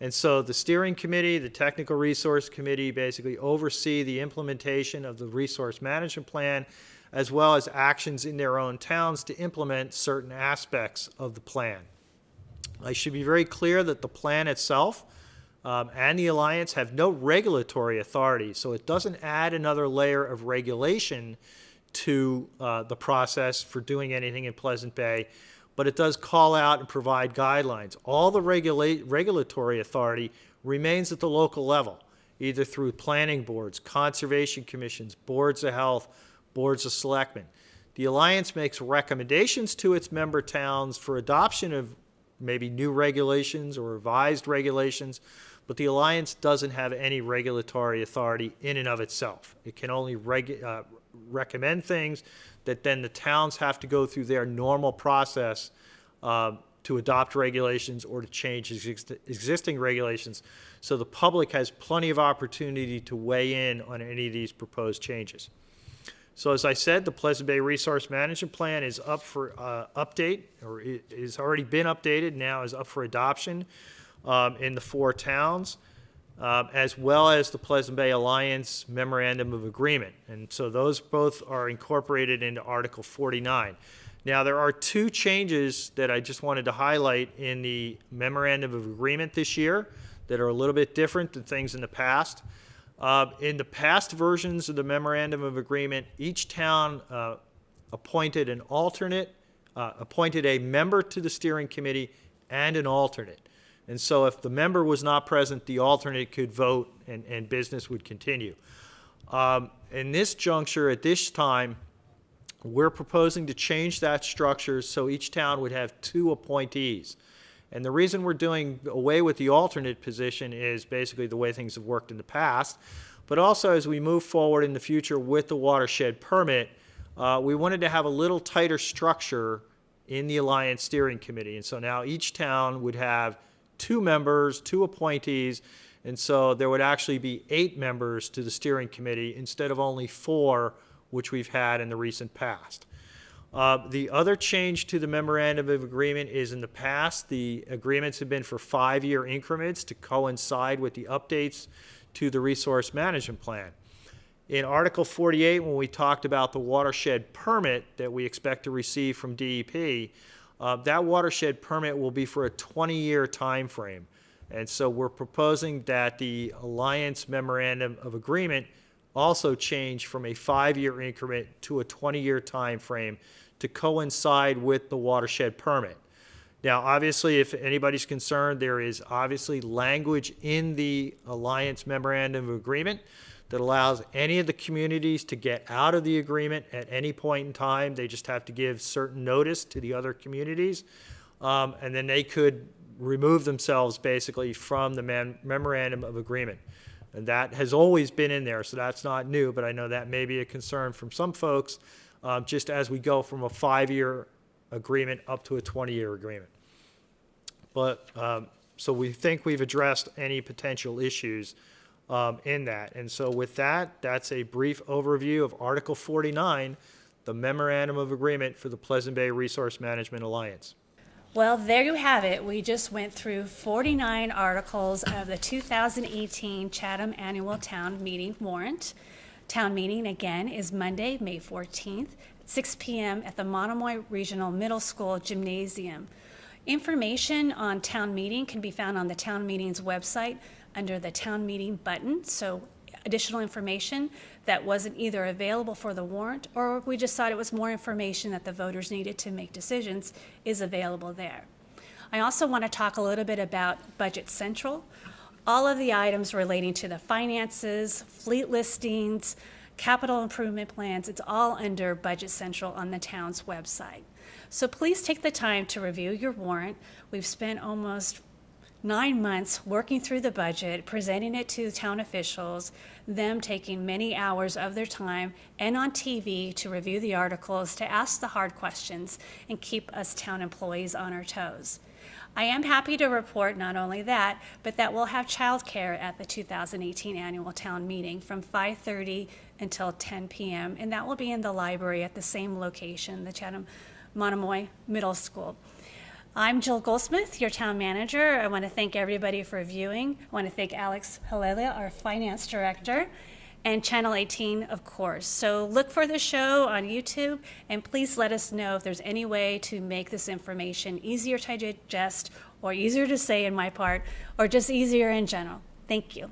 And so the steering committee, the technical resource committee basically oversee the implementation of the resource management plan, as well as actions in their own towns to implement certain aspects of the plan. I should be very clear that the plan itself and the alliance have no regulatory authority, so it doesn't add another layer of regulation to the process for doing anything in Pleasant Bay, but it does call out and provide guidelines. All the regulatory authority remains at the local level, either through planning boards, conservation commissions, boards of health, boards of selectmen. The alliance makes recommendations to its member towns for adoption of maybe new regulations or revised regulations, but the alliance doesn't have any regulatory authority in and of itself. It can only recommend things that then the towns have to go through their normal process to adopt regulations or to change existing regulations. So the public has plenty of opportunity to weigh in on any of these proposed changes. So as I said, the Pleasant Bay Resource Management Plan is up for update, or it has already been updated, now is up for adoption in the 4 towns, as well as the Pleasant Bay Alliance Memorandum of Agreement. And so those both are incorporated into Article 49. Now there are 2 changes that I just wanted to highlight in the Memorandum of Agreement this year that are a little bit different than things in the past. In the past versions of the Memorandum of Agreement, each town appointed an alternate, appointed a member to the steering committee and an alternate. And so if the member was not present, the alternate could vote and business would continue. In this juncture, at this time, We're proposing to change that structure so each town would have 2 appointees. And the reason we're doing away with the alternate position is basically the way things have worked in the past. But also, as we move forward in the future with the watershed permit, we wanted to have a little tighter structure in the Alliance Steering Committee. And so now each town would have 2 members, 2 appointees, and so there would actually be 8 members to the steering committee instead of only 4, which we've had in the recent past. The other change to the memorandum of agreement is in the past, the agreements have been for 5-year increments to coincide with the updates to the resource management plan. In Article 48, when we talked about the watershed permit that we expect to receive from DEP, that watershed permit will be for a 20-year time frame. And so we're proposing that the Alliance Memorandum of Agreement also change from a 5-year increment to a 20-year time frame to coincide with the watershed permit. Now, obviously, if anybody's concerned, there is obviously language in the Alliance Memorandum of Agreement that allows any of the communities to get out of the agreement at any point in time. They just have to give certain notice to the other communities, and then they could remove themselves basically from the Memorandum of Agreement. And that has always been in there, so that's not new, but I know that may be a concern from some folks, just as we go from a 5-year agreement up to a 20-year agreement. But, so we think we've addressed any potential issues in that. And so with that, that's a brief overview of Article 49, the Memorandum of Agreement for the Pleasant Bay Resource Management Alliance. Well, there you have it. We just went through 49 articles of the 2018 Chatham Annual Town Meeting warrant. Town meeting, again, is Monday, May 14th, at 6 p.m. at the Monomoy Regional Middle School Gymnasium. Information on town meeting can be found on the town meeting's website under the town meeting button. So additional information that wasn't either available for the warrant or we just thought it was more information that the voters needed to make decisions is available there. I also want to talk a little bit about Budget Central. All of the items relating to the finances, fleet listings, capital improvement plans, it's all under Budget Central on the town's website. So please take the time to review your warrant. We've spent almost 9 months working through the budget, presenting it to town officials, them taking many hours of their time and on TV to review the articles, to ask the hard questions, and keep us town employees on our toes. I am happy to report not only that, but that we'll have childcare at the 2018 annual town meeting from 5:30 until 10 p.m., and that will be in the library at the same location, the Chatham Monomoy Middle School. I'm Jill Goldsmith, your town manager. I want to thank everybody for viewing. I want to thank Alex Halelia, our finance director, and Channel 18, of course. So look for the show on YouTube, and please let us know if there's any way to make this information easier to digest or easier to say in my part, or just easier in general. Thank you.